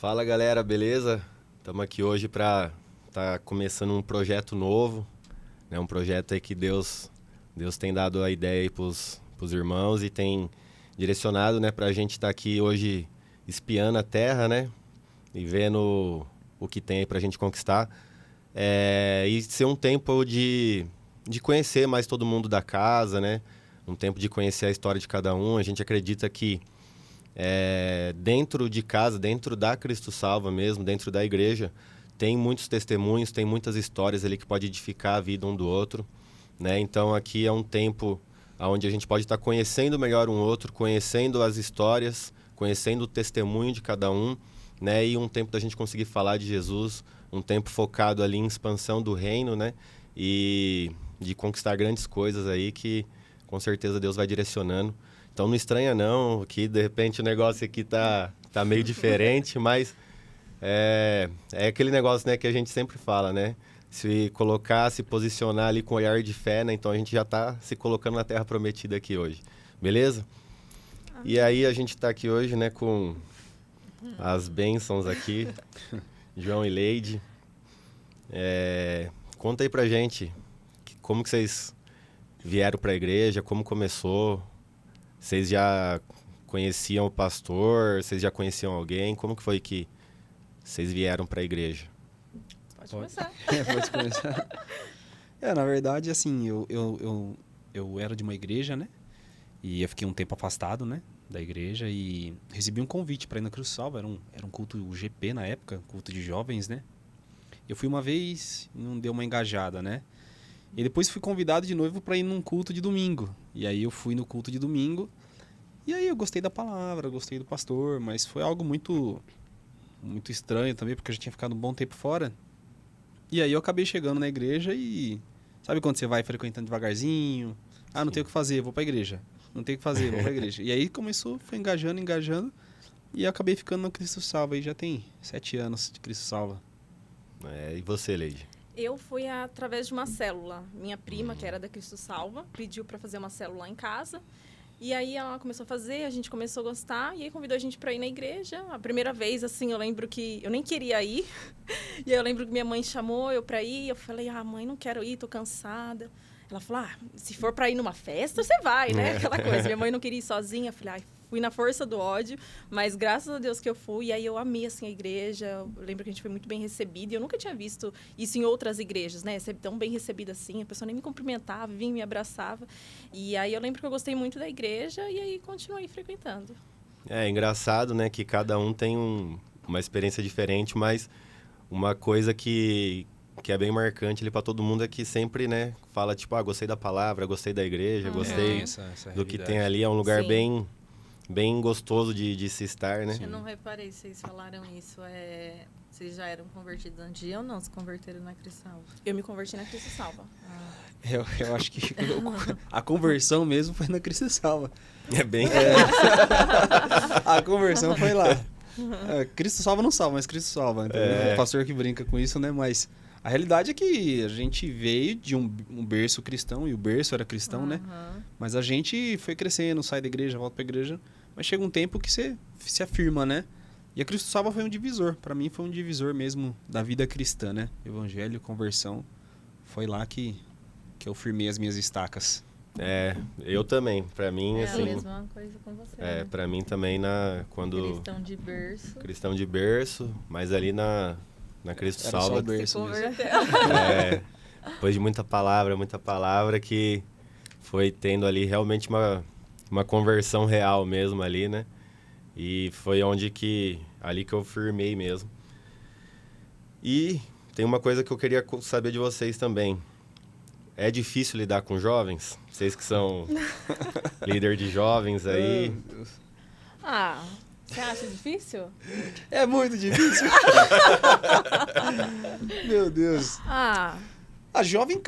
Fala galera, beleza? Estamos aqui hoje para começando um projeto novo, né? Um projeto aí que Deus tem dado a ideia aí pros irmãos e tem direcionado, né, para a gente estar aqui hoje espiando a terra, né? E vendo o que tem aí para a gente conquistar. E ser um tempo de conhecer mais todo mundo da casa, né? Um tempo de conhecer a história de cada um. A gente acredita que dentro de casa, dentro da Cristo Salva mesmo, dentro da igreja, tem muitos testemunhos, tem muitas histórias ali que pode edificar a vida um do outro, né? Então aqui é um tempo onde a gente pode estar conhecendo melhor um outro, conhecendo as histórias, conhecendo o testemunho de cada um, né? E um tempo da gente conseguir falar de Jesus, um tempo focado ali em expansão do reino, né? E de conquistar grandes coisas aí que com certeza Deus vai direcionando. Então não estranha não, que de repente o negócio aqui tá meio diferente, mas é aquele negócio, né, que a gente sempre fala, né? Se posicionar ali com olhar de fé, né? Então a gente já tá se colocando na terra prometida aqui hoje, beleza? E aí a gente tá aqui hoje, né, com as bênçãos aqui, João e Leide. Conta aí pra gente, como que vocês vieram pra igreja, como começou? Vocês já conheciam o pastor? Vocês já conheciam alguém? Como que foi que vocês vieram para a igreja? Pode começar. Pode começar. Na verdade, assim, eu era de uma igreja, né? E eu fiquei um tempo afastado, né? Da igreja e recebi um convite para ir na Cruz Salva. Era um culto GP na época, culto de jovens, né? Eu fui uma vez e não deu uma engajada, né? E depois fui convidado de novo para ir num culto de domingo. E aí eu fui no culto de domingo. E aí eu gostei da palavra, gostei do pastor, mas foi algo muito estranho também, porque eu já tinha ficado um bom tempo fora. E aí eu acabei chegando na igreja e... Sabe quando você vai frequentando devagarzinho? Não Sim. tenho o que fazer, vou pra igreja. Não tenho o que fazer, vou pra igreja. E aí foi engajando. E eu acabei ficando no Cristo Salva. Aí já tem 7 anos de Cristo Salva. E você, Leide? Eu fui através de uma célula. Minha prima, que era da Cristo Salva, pediu para fazer uma célula lá em casa. E aí ela começou a fazer, a gente começou a gostar. E aí convidou a gente para ir na igreja. A primeira vez, assim, eu lembro que eu nem queria ir. E aí eu lembro que minha mãe chamou eu para ir. Eu falei, mãe, não quero ir, tô cansada. Ela falou, se for para ir numa festa, você vai, né? Aquela coisa. Minha mãe não queria ir sozinha. Eu falei, fui na força do ódio, mas graças a Deus que eu fui. E aí eu amei, assim, a igreja. Eu lembro que a gente foi muito bem recebida. E eu nunca tinha visto isso em outras igrejas, né? Ser tão bem recebida assim. A pessoa nem me cumprimentava, vinha, me abraçava. E aí eu lembro que eu gostei muito da igreja e aí continuei frequentando. É engraçado, né, que cada um tem uma experiência diferente, mas uma coisa que é bem marcante ali para todo mundo é que sempre, né, fala tipo, gostei da palavra, gostei da igreja, gostei do que tem ali. É um lugar bem gostoso de se estar, né? Eu não reparei se vocês falaram isso. Vocês já eram convertidos antes ou não se converteram na Cristo Salva? Eu me converti na Cristo Salva. Eu acho que a conversão mesmo foi na Cristo Salva. A conversão foi lá. Cristo salva não salva, mas Cristo salva. O pastor que brinca com isso, né? Mas a realidade é que a gente veio de um berço cristão, e o berço era cristão, né? Mas a gente foi crescendo, sai da igreja, volta pra igreja. Mas chega um tempo que você se afirma, né? E a Cristo Salva foi um divisor. Para mim foi um divisor mesmo da vida cristã, né? Evangelho, conversão. Foi lá que eu firmei as minhas estacas. Eu também. Para mim, assim... É a mesma coisa com você, né? Para mim também, quando... Cristão de berço, mas ali na Cristo Era Salva. só o berço mesmo. Depois de muita palavra que foi tendo ali realmente uma conversão real mesmo ali, né? E foi ali que eu firmei mesmo. E tem uma coisa que eu queria saber de vocês também. É difícil lidar com jovens? Vocês que são líder de jovens aí. Você acha difícil? É muito difícil. Meu Deus. Jovem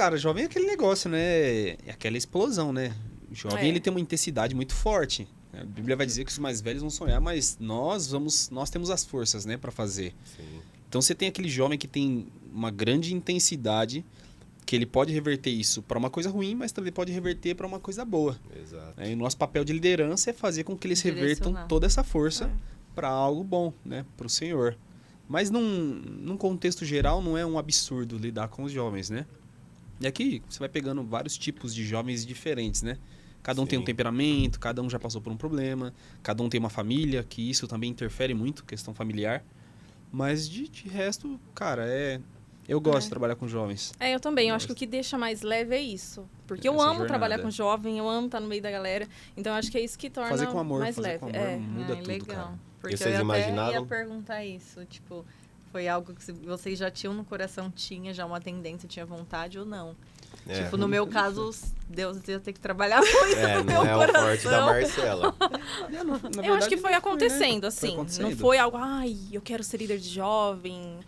é aquele negócio, né? É aquela explosão, né? O jovem, ele tem uma intensidade muito forte. A Bíblia vai dizer que os mais velhos vão sonhar, mas nós temos as forças, né, para fazer. Sim. Então você tem aquele jovem que tem uma grande intensidade, que ele pode reverter isso para uma coisa ruim, mas também pode reverter para uma coisa boa. Exato. E o nosso papel de liderança é fazer com que eles revertam toda essa força para algo bom, né, para o Senhor. Mas num contexto geral não é um absurdo lidar com os jovens, né? E aqui você vai pegando vários tipos de jovens diferentes, né? Cada um tem um Sim. temperamento, cada um já passou por um problema, cada um tem uma família, que isso também interfere muito, questão familiar. Mas de resto, cara, eu gosto de trabalhar com jovens. Eu também. Eu acho que o que deixa mais leve é isso. Porque eu Essa amo jornada. trabalhar com jovem, eu amo estar no meio da galera. Então, eu acho que é isso que torna Fazer com amor, mais fazer leve. com amor muda tudo, legal. cara. Porque E vocês eu até imaginavam? ia perguntar isso, tipo, foi algo que vocês já tinham no coração, tinha já uma tendência, tinha vontade ou não? É. Tipo, no meu caso, Deus ia ter que trabalhar muito no meu não é o coração. forte da Marcela. Eu acho que foi acontecendo, assim. Foi acontecendo. Não foi algo, ai, eu quero ser líder de jovem.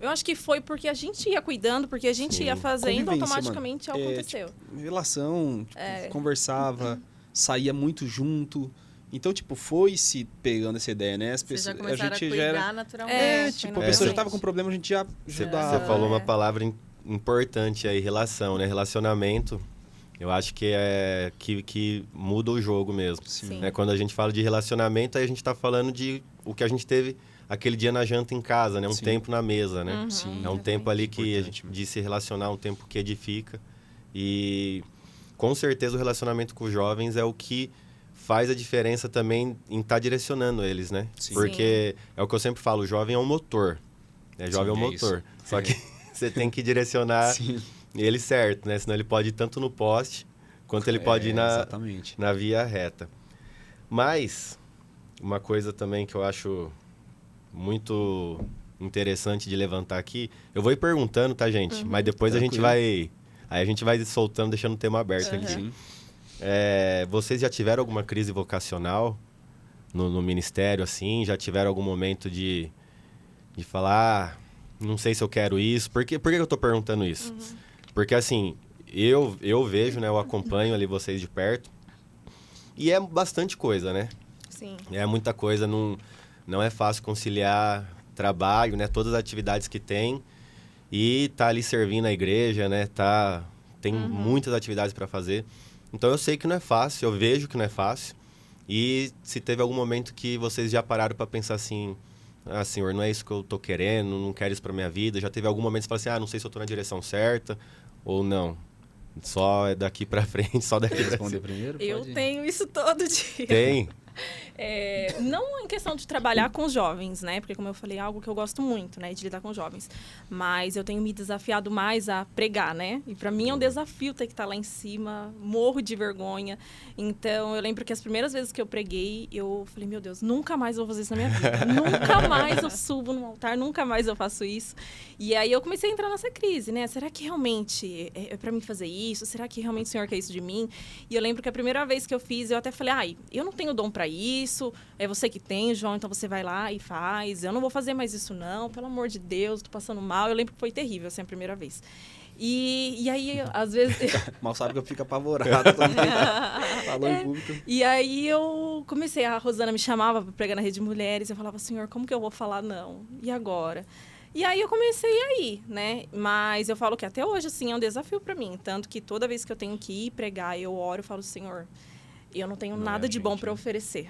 Eu acho que foi porque a gente ia cuidando, porque a gente Sim. ia fazendo, Convivência, automaticamente mano. aconteceu. Relação, conversava, saía muito junto. Então, tipo, foi-se pegando essa ideia, né? As Vocês já pessoas, começaram a já cuidar era... naturalmente. tipo, a foi pessoa já naturalmente. tava com problema, a gente já ajudava. Você falou uma palavra importante aí, relação, né? Relacionamento, eu acho que é que muda o jogo mesmo. Sim. Né? Quando a gente fala de relacionamento, aí a gente tá falando de o que a gente teve aquele dia na janta em casa, né? Um Sim. tempo na mesa, né? Sim. É um tempo ali que a Importante, gente, de se relacionar, um tempo que edifica. E com certeza o relacionamento com os jovens é o que faz a diferença também em estar direcionando eles, né? Sim. Porque é o que eu sempre falo, o jovem é um motor. Né? Jovem Sim, é um é isso. motor. Só que você tem que direcionar Sim. ele certo, né? Senão ele pode ir tanto no poste, quanto ele pode ir Exatamente. na via reta. Mas, uma coisa também que eu acho muito interessante de levantar aqui, eu vou ir perguntando, tá, gente? Mas depois a gente Tranquilo. vai... Aí a gente vai soltando, deixando o tema aberto aqui. Sim. Vocês já tiveram alguma crise vocacional no ministério, assim? Já tiveram algum momento de falar, não sei se eu quero isso? Por que eu tô perguntando isso? Porque, assim, eu vejo, né? Eu acompanho ali vocês de perto. E é bastante coisa, né? Sim. É muita coisa, não é fácil conciliar trabalho, né? Todas as atividades que tem e tá ali servindo a igreja, né? Tem muitas atividades para fazer. Então eu sei que não é fácil, eu vejo que não é fácil. E se teve algum momento que vocês já pararam para pensar assim, Senhor, não é isso que eu tô querendo, não quero isso para minha vida. Já teve algum momento que você fala assim, não sei se eu tô na direção certa ou não. Só é daqui para frente, só daqui para Responder cima. primeiro? Eu Pode? tenho isso todo dia. Tem? Não em questão de trabalhar com jovens, né? Porque, como eu falei, é algo que eu gosto muito, né? De lidar com jovens. Mas eu tenho me desafiado mais a pregar, né? E para mim é um desafio ter que estar lá em cima. Morro de vergonha. Então, eu lembro que as primeiras vezes que eu preguei, eu falei, meu Deus, nunca mais eu vou fazer isso na minha vida. Nunca mais eu subo no altar, nunca mais eu faço isso. E aí eu comecei a entrar nessa crise, né? Será que realmente é para mim fazer isso? Será que realmente o Senhor quer isso de mim? E eu lembro que a primeira vez que eu fiz, eu até falei, eu não tenho dom para isso. É você que tem, João, então você vai lá e faz. Eu não vou fazer mais isso, não. Pelo amor de Deus, tô passando mal. Eu lembro que foi terrível, assim, a primeira vez. E aí, às vezes... Mal sabe que eu fico apavorado também. Falou em público. E aí eu comecei, a Rosana me chamava para pregar na Rede de Mulheres. Eu falava, Senhor, como que eu vou falar não? E agora? E aí eu comecei a ir, né? Mas eu falo que até hoje, assim, é um desafio para mim. Tanto que toda vez que eu tenho que ir pregar, eu oro e falo, Senhor, eu não tenho nada de bom para oferecer.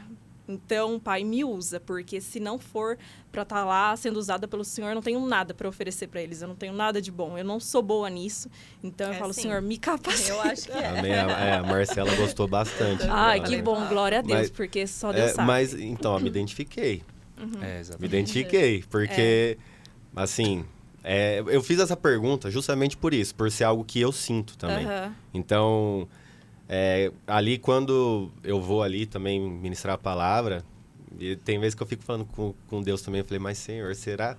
Então, Pai, me usa, porque se não for para estar lá sendo usada pelo Senhor, eu não tenho nada para oferecer para eles. Eu não tenho nada de bom. Eu não sou boa nisso. Então, eu falo, sim. Senhor, me capacita. Eu acho que é. Amém. A Marcela gostou bastante. Ai, Ela- que bom. Glória a Deus, Mas- porque só Deus sabe. Mas, então, eu me identifiquei. Me Exatamente. identifiquei, porque, assim, eu fiz essa pergunta justamente por isso, por ser algo que eu sinto também. Aham. Então, ali quando eu vou ali também ministrar a palavra, e tem vezes que eu fico falando com Deus também, eu falei, mas Senhor, será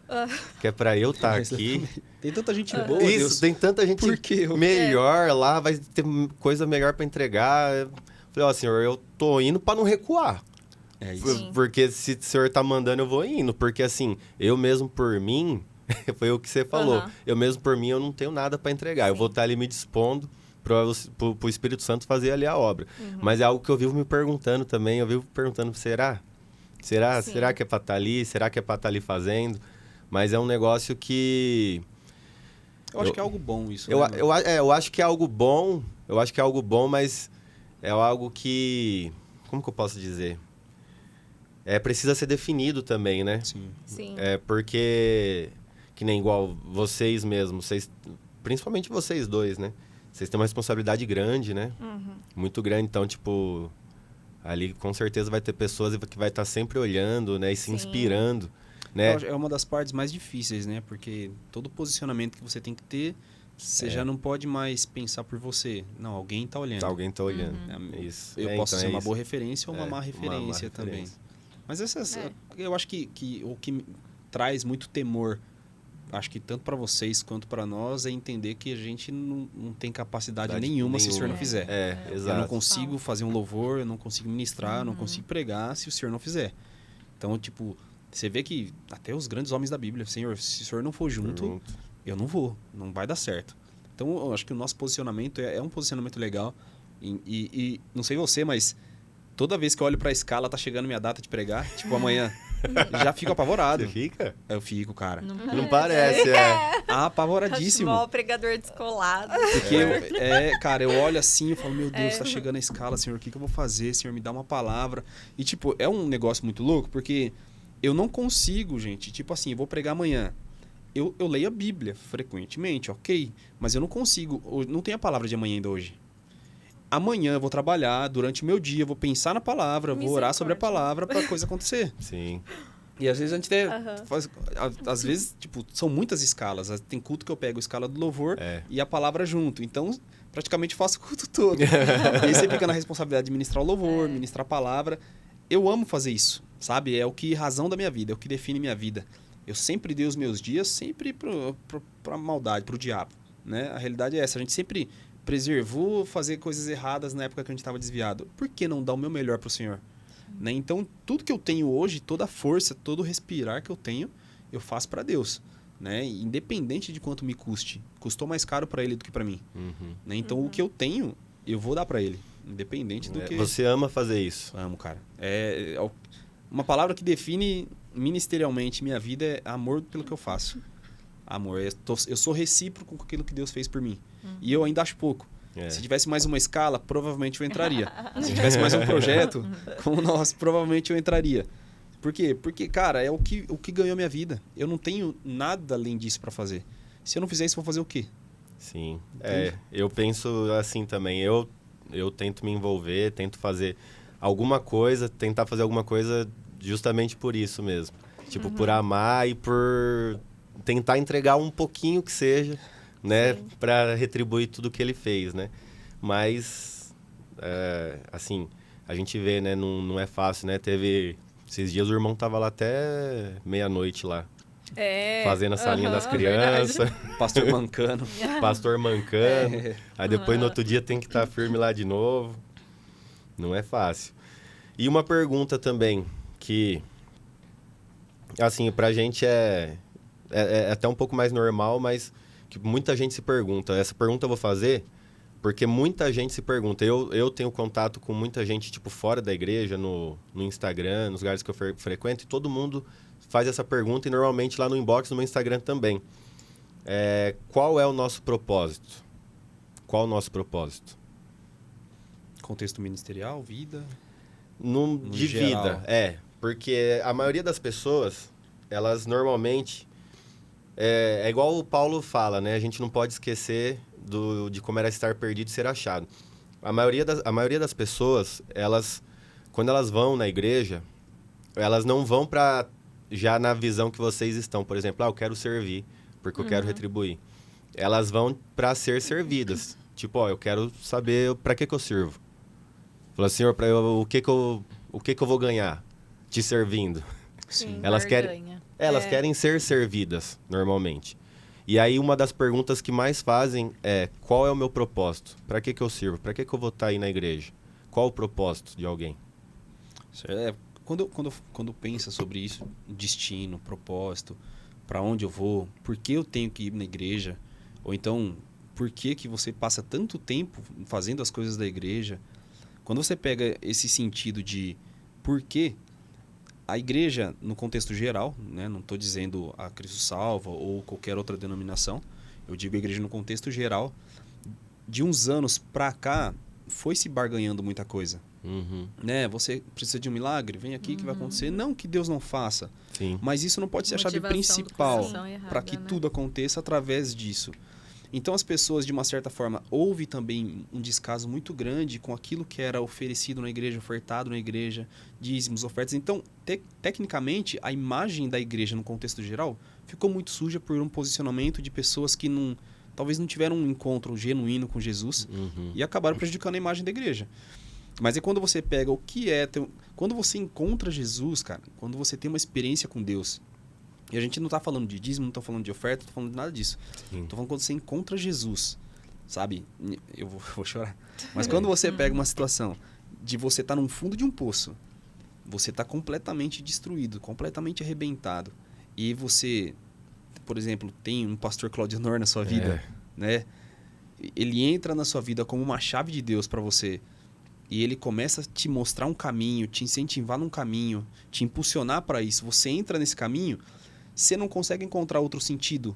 que é pra eu estar aqui? Tem tanta gente boa, Isso, Deus. tem tanta gente Por quê? melhor lá, vai ter coisa melhor pra entregar. Eu falei, Senhor, eu tô indo pra não recuar. É isso. Sim. Porque se o senhor tá mandando, eu vou indo. Porque assim, eu mesmo por foi o que você falou. Aham. Eu mesmo por mim, eu não tenho nada para entregar. Eu Sim. vou estar ali me dispondo pro Espírito Santo fazer ali a obra. Mas é algo que eu vivo me perguntando também. Eu vivo perguntando, será? Será? Sim. Será que é para estar ali? Será que é para estar ali fazendo? Mas é um negócio que... Eu acho que é algo bom isso. Eu, né, mano? eu acho que é algo bom. Eu acho que é algo bom, mas é algo que... Como que eu posso dizer? precisa ser definido também, né? Sim. Sim. Porque, que nem igual vocês mesmos, principalmente vocês dois, né? Vocês têm uma responsabilidade grande, né? Uhum. Muito grande, então, tipo, ali com certeza vai ter pessoas que vai estar sempre olhando, né? E se Sim. inspirando, né? É uma das partes mais difíceis, né? Porque todo posicionamento que você tem que ter, você já não pode mais pensar por você. Não, alguém tá olhando. Alguém tá olhando. É, Isso. Eu posso então ser uma isso. boa referência ou uma má Uma referência má também. referência. Mas essas, É. eu acho que o que traz muito temor, acho que tanto para vocês quanto para nós, é entender que a gente não tem capacidade nenhuma se o senhor não fizer. Eu Exato. não consigo fazer um louvor, eu não consigo ministrar, eu não consigo pregar se o senhor não fizer. Então, tipo, você vê que até os grandes homens da Bíblia, Senhor, se o senhor não for junto, eu não vou, não vai dar certo. Então, eu acho que o nosso posicionamento é um posicionamento legal. E não sei você, mas toda vez que eu olho pra escala, tá chegando minha data de pregar, tipo amanhã, já fico apavorado. Você fica? Eu fico, cara. Não parece, Apavoradíssimo. Acho mó pregador descolado. Porque, cara, eu olho assim, eu falo, meu Deus, tá chegando a escala, Senhor, o que eu vou fazer? Senhor, me dá uma palavra. E, tipo, é um negócio muito louco, porque eu não consigo, gente, tipo assim, eu vou pregar amanhã. Eu leio a Bíblia frequentemente, ok, mas eu não consigo, não tem a palavra de amanhã ainda hoje. Amanhã eu vou trabalhar, durante o meu dia, eu vou pensar na palavra, vou orar sobre a palavra pra coisa acontecer. Sim. E às vezes a gente faz... Às vezes, tipo, são muitas escalas. Tem culto que eu pego a escala do louvor e a palavra junto. Então, praticamente faço o culto todo. E aí você fica na responsabilidade de ministrar o louvor, ministrar a palavra. Eu amo fazer isso, sabe? É o que razão da minha vida, é o que define minha vida. Eu sempre dei os meus dias sempre pra maldade, pro diabo, né? A realidade é essa. A gente sempre preservou fazer coisas erradas na época que a gente estava desviado. Por que não dar o meu melhor pro Senhor? Né? Então, tudo que eu tenho hoje, toda a força, todo o respirar que eu tenho, eu faço para Deus. Né? Independente de quanto me custe. Custou mais caro para Ele do que para mim. Né? Então, o que eu tenho, eu vou dar para Ele. Independente do que... Você ama fazer isso? Amo, cara. Uma palavra que define ministerialmente minha vida é amor pelo que eu faço. Amor. Eu sou recíproco com aquilo que Deus fez por mim. E eu ainda acho pouco. Se tivesse mais uma escala, provavelmente eu entraria. Se tivesse mais um projeto como o nosso, provavelmente eu entraria. Por quê? Porque, cara, é o que ganhou minha vida. Eu não tenho nada além disso para fazer. Se eu não fizer isso, eu vou fazer o quê? Sim. Eu penso assim também. Eu tento me envolver, tento fazer alguma coisa, tentar fazer alguma coisa justamente por isso mesmo. Tipo, por amar e por tentar entregar um pouquinho que seja, né, para retribuir tudo que ele fez, né? Mas, assim, a gente vê, né, não é fácil, né? Esses dias o irmão tava lá até meia-noite lá, fazendo a salinha das crianças. Pastor mancando. Pastor mancando. Aí depois no outro dia tem que estar firme lá de novo. Não é fácil. E uma pergunta também, que, assim, pra gente é até um pouco mais normal, mas que muita gente se pergunta. Essa pergunta eu vou fazer porque muita gente se pergunta. Eu tenho contato com muita gente, tipo, fora da igreja, no Instagram, nos lugares que eu frequento, e todo mundo faz essa pergunta, e normalmente lá no inbox, no meu Instagram também. Qual é o nosso propósito? Qual o nosso propósito? Contexto ministerial, vida? De geral. vida, porque a maioria das pessoas, elas normalmente... É igual o Paulo fala, né? A gente não pode esquecer de como era estar perdido e ser achado. A maioria das pessoas, quando elas vão na igreja, elas não vão já na visão que vocês estão. Por exemplo, eu quero servir, porque eu quero retribuir. Elas vão para ser servidas. Tipo, eu quero saber para que eu sirvo. Fala, Senhor, o que eu vou ganhar te servindo? Sim. Elas querem ser servidas, normalmente. E aí, uma das perguntas que mais fazem é: qual é o meu propósito? Para que eu sirvo? Para que eu vou estar aí na igreja? Qual o propósito de alguém? Quando pensa sobre isso, destino, propósito, para onde eu vou, por que eu tenho que ir na igreja, ou então, por que você passa tanto tempo fazendo as coisas da igreja? Quando você pega esse sentido de por que a igreja, no contexto geral, né, não estou dizendo a Cristo Salva ou qualquer outra denominação, eu digo a igreja no contexto geral, de uns anos para cá, foi se barganhando muita coisa. Uhum. Né? Você precisa de um milagre? Vem aqui que vai acontecer. Não que Deus não faça. Sim. Mas isso não pode ser a chave Motivação do principal coração errada, para que né? tudo aconteça através disso. Então as pessoas, de uma certa forma, houve também um descaso muito grande com aquilo que era oferecido na igreja, ofertado na igreja, dízimos, ofertas. Então, tecnicamente, a imagem da igreja no contexto geral ficou muito suja por um posicionamento de pessoas que talvez não tiveram um encontro genuíno com Jesus e acabaram prejudicando a imagem da igreja. Mas é quando você pega o que é... Quando você encontra Jesus, cara, quando você tem uma experiência com Deus, e a gente não tá falando de dízimo, não tá falando de oferta, não tá falando de nada disso. Sim. Tô falando quando você encontra Jesus, sabe? Eu vou chorar. Mas quando você pega uma situação de você tá num fundo de um poço, você tá completamente destruído, completamente arrebentado, e você, por exemplo, tem um pastor Claudio Nor na sua vida, né? Ele entra na sua vida como uma chave de Deus para você. E ele começa a te mostrar um caminho, te incentivar num caminho, te impulsionar para isso. Você entra nesse caminho, você não consegue encontrar outro sentido.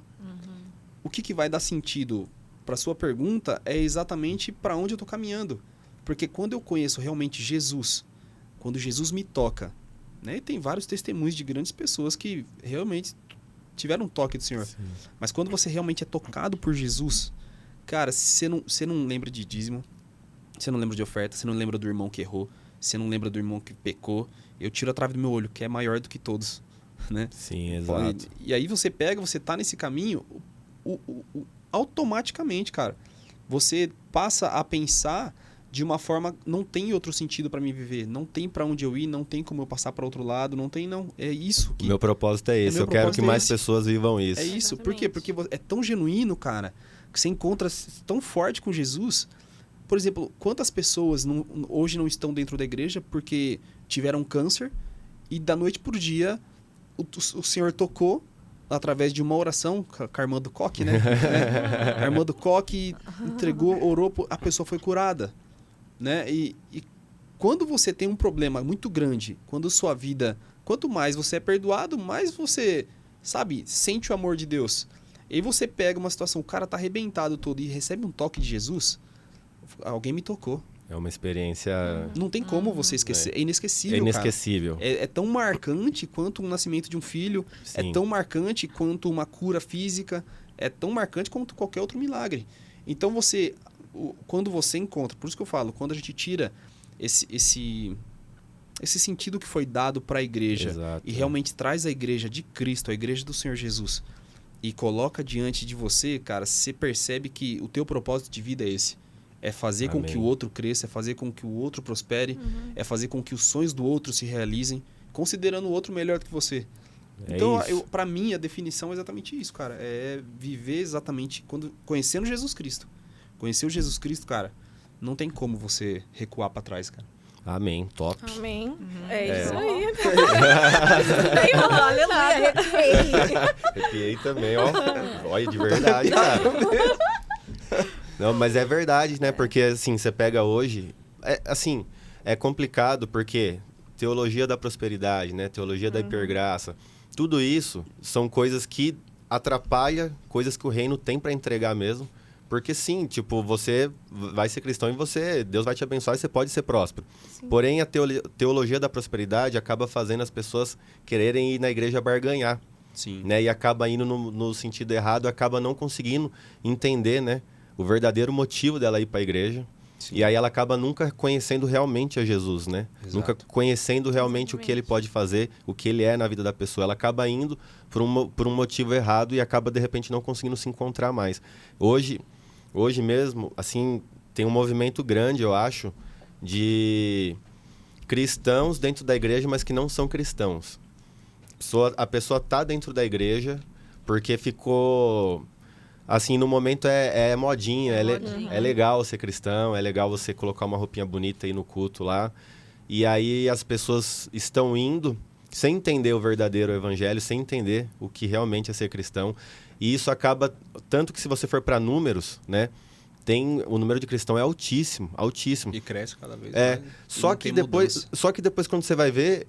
O que vai dar sentido para sua pergunta é exatamente para onde eu estou caminhando. Porque quando eu conheço realmente Jesus, quando Jesus me toca, né? E tem vários testemunhos de grandes pessoas que realmente tiveram um toque do Senhor. Sim. Mas quando você realmente é tocado por Jesus, cara, você não lembra de dízimo, você não lembra de oferta, você não lembra do irmão que errou, você não lembra do irmão que pecou. Eu tiro a trave do meu olho, que é maior do que todos, né? Sim, exato. E aí você tá nesse caminho, automaticamente, cara, você passa a pensar de uma forma, não tem outro sentido para mim viver, não tem para onde eu ir, não tem como eu passar para outro lado, não tem, não. É isso que... O meu propósito é esse, eu quero que mais pessoas vivam isso. É isso, por quê? Exatamente. Porque é tão genuíno, cara, que você encontra tão forte com Jesus. Por exemplo, quantas pessoas hoje não estão dentro da igreja porque tiveram câncer e da noite por dia o Senhor tocou através de uma oração com a irmã do Coque, né? A irmã do Coque entregou, orou, a pessoa foi curada, né? E quando você tem um problema muito grande, quando sua vida, quanto mais você é perdoado, mais você, sabe, sente o amor de Deus. E aí você pega uma situação, o cara tá arrebentado todo e recebe um toque de Jesus, alguém me tocou. É uma experiência... Não tem como você esquecer. É inesquecível, É inesquecível. cara. É tão marcante quanto o nascimento de um filho. Sim. É tão marcante quanto uma cura física. É tão marcante quanto qualquer outro milagre. Então quando você encontra... Por isso que eu falo, quando a gente tira esse sentido que foi dado para a igreja, Exato, e realmente traz a igreja de Cristo, a igreja do Senhor Jesus, e coloca diante de você, cara, você percebe que o teu propósito de vida é esse. É fazer com que o outro cresça, é fazer com que o outro prospere, é fazer com que os sonhos do outro se realizem, considerando o outro melhor do que você. Então, para mim, a definição é exatamente isso, cara. É viver exatamente conhecendo Jesus Cristo. Conhecer o Jesus Cristo, cara, não tem como você recuar para trás, cara. Amém, top. Amém. É isso aí. Aleluia, arrepiei. Arrepiei também, ó. Olha, de verdade, cara. Não, mas é verdade, né? Porque, assim, você pega hoje... É complicado porque teologia da prosperidade, né? Teologia da hipergraça. Tudo isso são coisas que atrapalham, coisas que o reino tem para entregar mesmo. Porque, sim, tipo, você vai ser cristão e Deus vai te abençoar e você pode ser próspero. Sim. Porém, a teologia da prosperidade acaba fazendo as pessoas quererem ir na igreja barganhar. Sim. Né? E acaba indo no sentido errado, acaba não conseguindo entender, né? O verdadeiro motivo dela ir para a igreja. Sim. E aí ela acaba nunca conhecendo realmente a Jesus, né? Exato. Nunca conhecendo realmente o que ele pode fazer, o que ele é na vida da pessoa. Ela acaba indo por um motivo errado e acaba, de repente, não conseguindo se encontrar mais. Hoje mesmo, assim, tem um movimento grande, eu acho, de cristãos dentro da igreja, mas que não são cristãos. A pessoa tá dentro da igreja porque ficou... Assim, no momento é modinha, é legal ser cristão, é legal você colocar uma roupinha bonita aí no culto lá. E aí as pessoas estão indo sem entender o verdadeiro evangelho, sem entender o que realmente é ser cristão. E isso acaba, tanto que se você for para números, né, o número de cristão é altíssimo, altíssimo. E cresce cada vez mais. Só que depois quando você vai ver,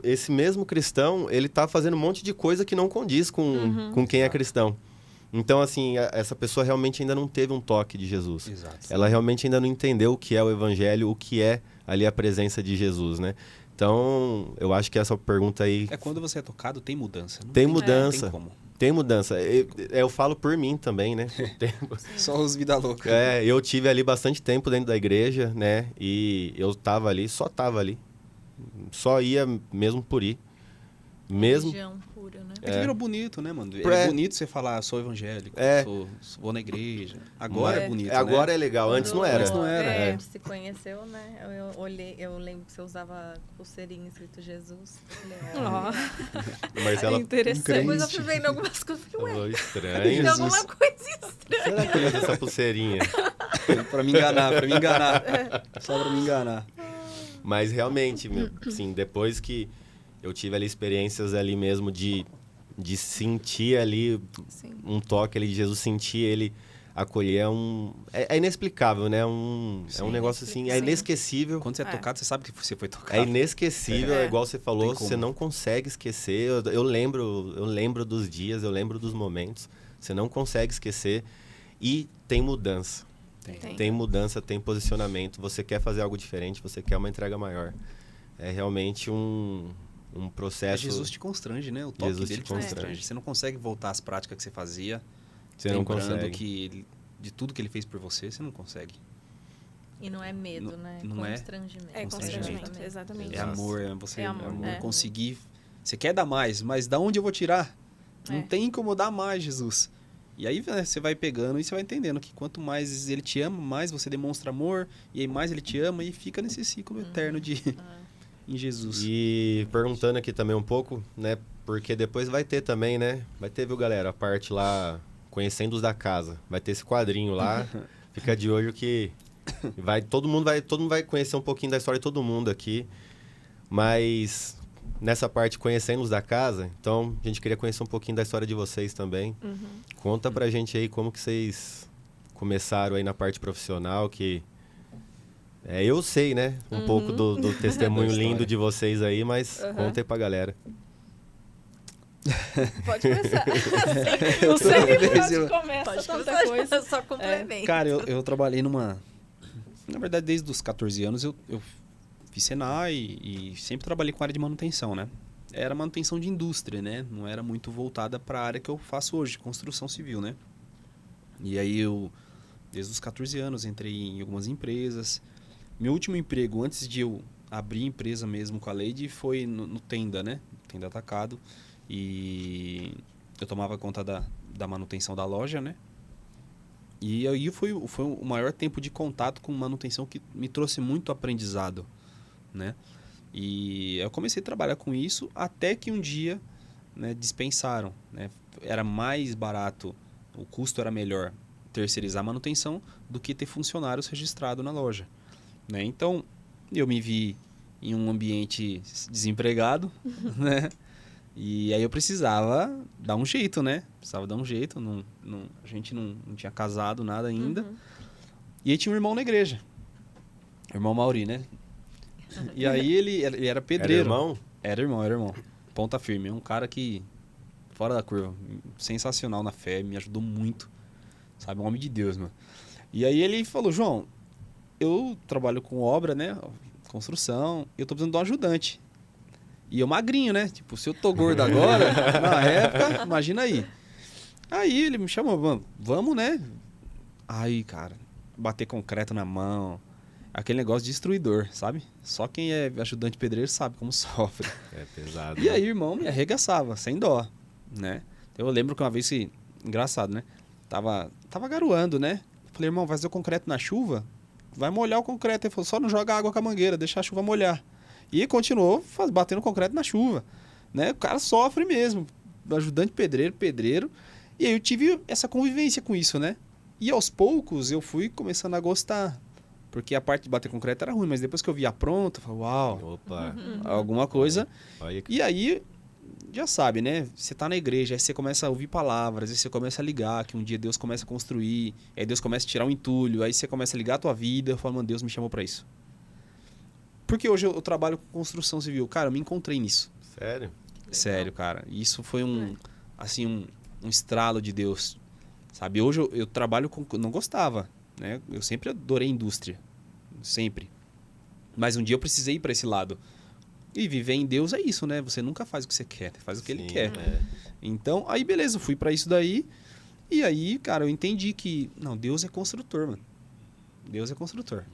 esse mesmo cristão, ele tá fazendo um monte de coisa que não condiz com quem é cristão. Então, assim, essa pessoa realmente ainda não teve um toque de Jesus. Exato. Ela realmente ainda não entendeu o que é o evangelho, o que é ali a presença de Jesus, né? Então, eu acho que essa pergunta aí É quando você é tocado, tem mudança. Não tem Não mudança. tem como. Tem mudança. Eu falo por mim também, né? O tempo. Só os vida louca. Eu tive ali bastante tempo dentro da igreja, né? E eu tava ali, só tava ali. Só ia mesmo por ir. Mesmo. Religião pura, né? É que virou bonito, né, mano? É. É bonito você falar, sou evangélico, É. vou na igreja. Agora é bonito, né? Agora é legal, antes não era. Antes não era. É, É. se conheceu, né? Eu lembro que você usava pulseirinha escrito Jesus. Eu falei, Ó, Marcela interessante. Depois eu fui vendo algumas coisas. Eu falei, falou ué, estranho. tem Jesus. alguma coisa estranha. Será que usa essa pulseirinha? Pra me enganar. Só pra me enganar. Mas realmente, assim, depois que eu tive ali experiências ali mesmo de sentir ali Sim. um toque ali de Jesus, sentir ele acolher, é inexplicável, né? É um negócio assim, é Sim. inesquecível. Quando você é É. tocado, você sabe que você foi tocado. É inesquecível, É. igual você falou, Tem como. você não consegue esquecer. Eu lembro dos dias, eu lembro dos momentos. Você não consegue esquecer. E tem mudança. Tem. Tem mudança, tem posicionamento. Você quer fazer algo diferente, você quer uma entrega maior. É realmente um processo. Jesus te constrange, né? O toque Jesus dele te te constrange. constrange. Você não consegue voltar às práticas que você fazia. Você não lembrando consegue. que de tudo que ele fez por você, você não consegue. E não é medo, Não- né? não é? Constrangimento. É constrangimento, Exatamente. exatamente. É amor, é você É amor, é. conseguir. Você quer dar mais, mas da onde eu vou tirar? Não É. tem como dar mais, Jesus. E aí né, você vai pegando e você vai entendendo que quanto mais ele te ama, mais você demonstra amor, e aí mais ele te ama e fica nesse ciclo eterno de em Jesus. E perguntando aqui também um pouco, né? Porque depois vai ter também, né? Vai ter, viu, galera, a parte lá, Conhecendo os da Casa. Vai ter esse quadrinho lá. Fica de olho que todo mundo vai conhecer um pouquinho da história de todo mundo aqui. Mas nessa parte Conhecendo os da Casa, então a gente queria conhecer um pouquinho da história de vocês também. Uhum. Conta pra gente aí como que vocês começaram aí na parte profissional, que eu sei, né? Um pouco do testemunho Da história. lindo de vocês aí, mas Uhum. conta aí pra galera. Pode começar. Eu Não sei toda vez por onde eu- começa Pode tanta começar, coisa. eu só complemento. Cara, eu trabalhei numa... Na verdade, desde os 14 anos eu fiz Senai e sempre trabalhei com área de manutenção, né? Era manutenção de indústria, né? Não era muito voltada para a área que eu faço hoje, construção civil, né? E aí eu, desde os 14 anos, entrei em algumas empresas. Meu último emprego, antes de eu abrir empresa mesmo com a Leide, foi no Tenda, né? Tenda Atacado. E eu tomava conta da manutenção da loja, né? E aí foi o maior tempo de contato com manutenção que me trouxe muito aprendizado, né? E eu comecei a trabalhar com isso até que um dia, né, dispensaram, né? Era mais barato, o custo era melhor terceirizar a manutenção do que ter funcionários registrados na loja, né? Então, eu me vi em um ambiente desempregado, né? E aí eu precisava dar um jeito, né? Precisava dar um jeito. A gente não tinha casado, nada ainda. Uhum. E aí tinha um irmão na igreja. O irmão Mauri, né? E aí ele era Era pedreiro. irmão? Era irmão. Ponta firme. É um cara que, fora da curva, sensacional na fé, me ajudou muito. Sabe? Um homem de Deus, mano. E aí ele falou, João, eu trabalho com obra, né? Construção, eu tô precisando de um ajudante. E eu magrinho, né? Tipo, se eu tô gordo agora, na época, imagina aí. Aí ele me chamou, mano, vamos, né? Aí, cara, bater concreto na mão, aquele negócio destruidor, sabe? Só quem é ajudante pedreiro sabe como sofre. É pesado. E aí, irmão, me arregaçava, sem dó, né? Eu lembro que uma vez que, engraçado, né? Tava garoando, né? Falei, irmão, vai fazer o concreto na chuva? Vai molhar o concreto. Ele falou, só não joga água com a mangueira, deixa a chuva molhar. E continuou batendo concreto na chuva, né? O cara sofre mesmo, ajudante pedreiro. E aí eu tive essa convivência com isso, né? E aos poucos eu fui começando a gostar. Porque a parte de bater concreto era ruim, mas depois que eu via pronto, eu falei, uau, Opa, alguma coisa. olha que... E aí, já sabe, né? Você tá na igreja, aí você começa a ouvir palavras, aí você começa a ligar, que um dia Deus começa a construir, aí Deus começa a tirar um entulho, aí você começa a ligar a tua vida, eu falo, mano, Deus me chamou pra isso. Porque hoje eu trabalho com construção civil. Cara, eu me encontrei nisso. Sério? Sério, cara. Isso foi um estralo de Deus. sabe? Hoje eu trabalho com... Não gostava, né? Eu sempre adorei indústria, sempre. Mas um dia eu precisei ir para esse lado. E viver em Deus é isso, né? Você nunca faz o que você quer, faz o que Ele quer. Então, aí beleza, eu fui para isso daí. E aí, cara, eu entendi que... Não, Deus é construtor, mano. Deus é construtor.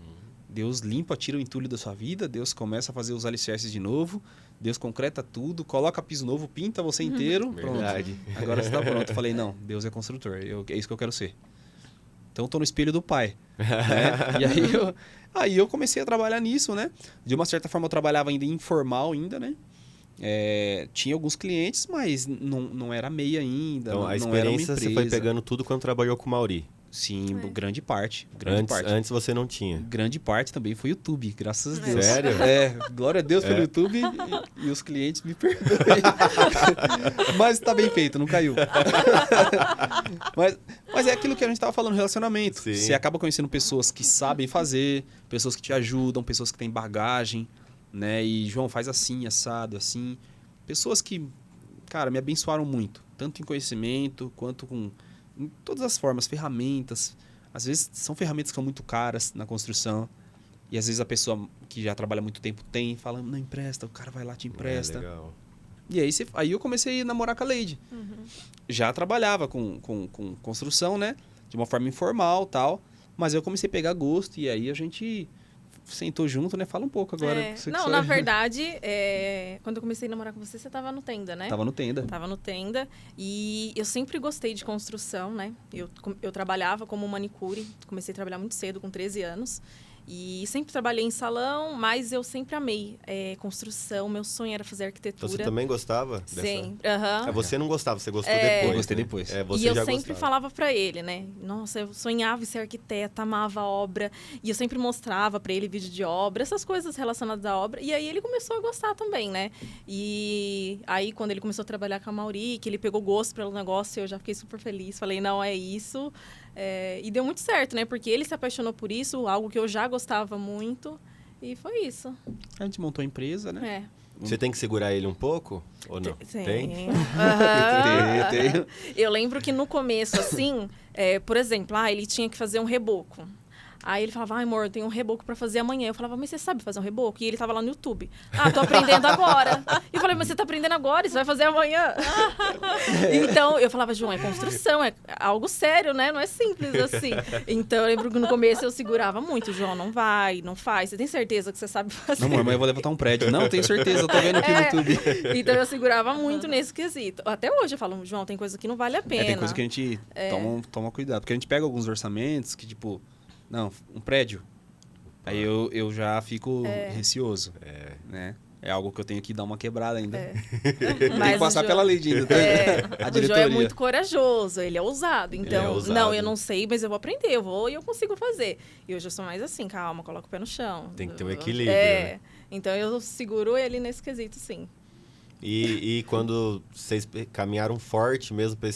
Deus limpa, tira o entulho da sua vida, Deus começa a fazer os alicerces de novo, Deus concreta tudo, coloca piso novo, pinta você inteiro, Verdade. pronto. Agora você tá pronto. Eu falei, não, Deus é construtor, é isso que eu quero ser. Então eu tô no espelho do Pai. Né? E aí eu comecei a trabalhar nisso, né? De uma certa forma eu trabalhava ainda informal ainda, né? Tinha alguns clientes, mas não era MEI ainda. Então, não a era uma experiência você foi empresa. pegando tudo quando trabalhou com o Mauri. Sim, grande parte. Antes você não tinha. Grande parte também foi YouTube, graças a Deus. Sério? Glória a Deus pelo YouTube e os clientes me perdoem. Mas tá bem feito, não caiu. mas é aquilo que a gente tava falando, relacionamento. Sim. Você acaba conhecendo pessoas que sabem fazer, pessoas que te ajudam, pessoas que têm bagagem, né? E, João, faz assim, assado, assim. Pessoas que, cara, me abençoaram muito. Tanto em conhecimento, quanto em todas as formas, ferramentas. Às vezes são ferramentas que são muito caras na construção. E às vezes a pessoa que já trabalha há muito tempo fala, não empresta, o cara vai lá te empresta. Legal. E aí eu comecei a namorar com a Leide. Já trabalhava com construção, né? De uma forma informal e tal. Mas eu comecei a pegar gosto e aí a gente sentou junto, né? Fala um pouco agora. Não, na verdade, quando eu comecei a namorar com você, você tava no Tenda, né? Tava no Tenda. Tava no Tenda. E eu sempre gostei de construção, né? Eu trabalhava como manicure. Comecei a trabalhar muito cedo, com 13 anos. E sempre trabalhei em salão, mas eu sempre amei construção. Meu sonho era fazer arquitetura. Você também gostava dessa? Sim. Você não gostava, você gostou depois. Eu gostei né? depois. Você E eu já sempre gostava. falava pra ele, né? Nossa, eu sonhava em ser arquiteta, amava a obra. E eu sempre mostrava pra ele vídeo de obra, essas coisas relacionadas à obra. E aí ele começou a gostar também, né? E aí quando ele começou a trabalhar com a Mauri, que ele pegou gosto pelo negócio, eu já fiquei super feliz. Falei, não, é isso. E deu muito certo, né? Porque ele se apaixonou por isso, algo que eu já gostava muito. E foi isso. A gente montou a empresa, né? Você tem que segurar ele um pouco? Ou não? Tem. Tem. Eu lembro que no começo, assim, por exemplo, ele tinha que fazer um reboco. Aí ele falava, amor, eu tenho um reboco pra fazer amanhã. Eu falava, mas você sabe fazer um reboco? E ele tava lá no YouTube. Tô aprendendo agora. E eu falei, mas você tá aprendendo agora, você vai fazer amanhã? Então, eu falava, João, é construção, é algo sério, né? Não é simples assim. Então, eu lembro que no começo eu segurava muito. João, não faz. Você tem certeza que você sabe fazer? Não, amor, amanhã eu vou levantar um prédio. Não, tenho certeza, eu tô vendo aqui no YouTube. Então, eu segurava muito nesse quesito. Até hoje eu falo, João, tem coisa que não vale a pena. Tem coisa que a gente toma cuidado. Porque a gente pega alguns orçamentos que, tipo... Não, um prédio. Aí eu já fico receoso, né? É algo que eu tenho que dar uma quebrada ainda. Tem que passar pela lei de ainda. A diretoria. O João é muito corajoso, ele é ousado. Então, ousado. não, eu não sei, mas eu vou aprender. Eu vou e eu consigo fazer. E hoje eu sou mais assim, calma, coloca o pé no chão. Tem que ter um equilíbrio, né? Então, eu seguro ele nesse quesito, sim. E quando vocês caminharam forte mesmo para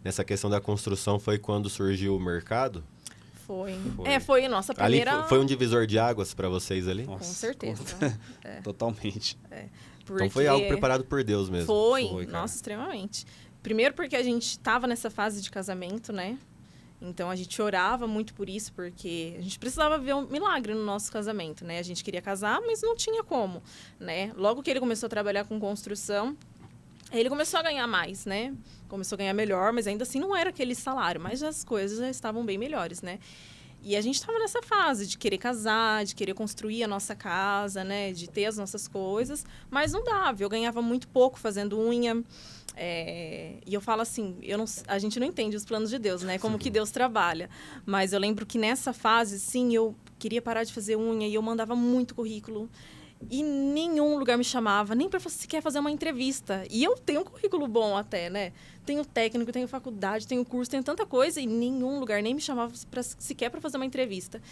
nessa questão da construção, foi quando surgiu o mercado? Foi. Foi a nossa primeira... Ali foi um divisor de águas para vocês ali? Nossa, Com certeza. Totalmente. Então foi algo preparado por Deus mesmo. Foi, nossa, extremamente. Primeiro porque a gente estava nessa fase de casamento, né? Então a gente orava muito por isso, porque a gente precisava ver um milagre no nosso casamento, né? A gente queria casar, mas não tinha como, né? Logo que ele começou a trabalhar com construção, ele começou a ganhar mais, né? Começou a ganhar melhor, mas ainda assim não era aquele salário, mas as coisas já estavam bem melhores, né? E a gente estava nessa fase de querer casar, de querer construir a nossa casa, né? De ter as nossas coisas, mas não dava. Eu ganhava muito pouco fazendo unha. E eu falo assim, a gente não entende os planos de Deus, né? Como que Deus trabalha. Mas eu lembro que nessa fase, sim, eu queria parar de fazer unha e eu mandava muito currículo. E nenhum lugar me chamava, nem para sequer fazer uma entrevista. E eu tenho um currículo bom até, né? Tenho técnico, tenho faculdade, tenho curso, tenho tanta coisa. E nenhum lugar nem me chamava sequer para fazer uma entrevista.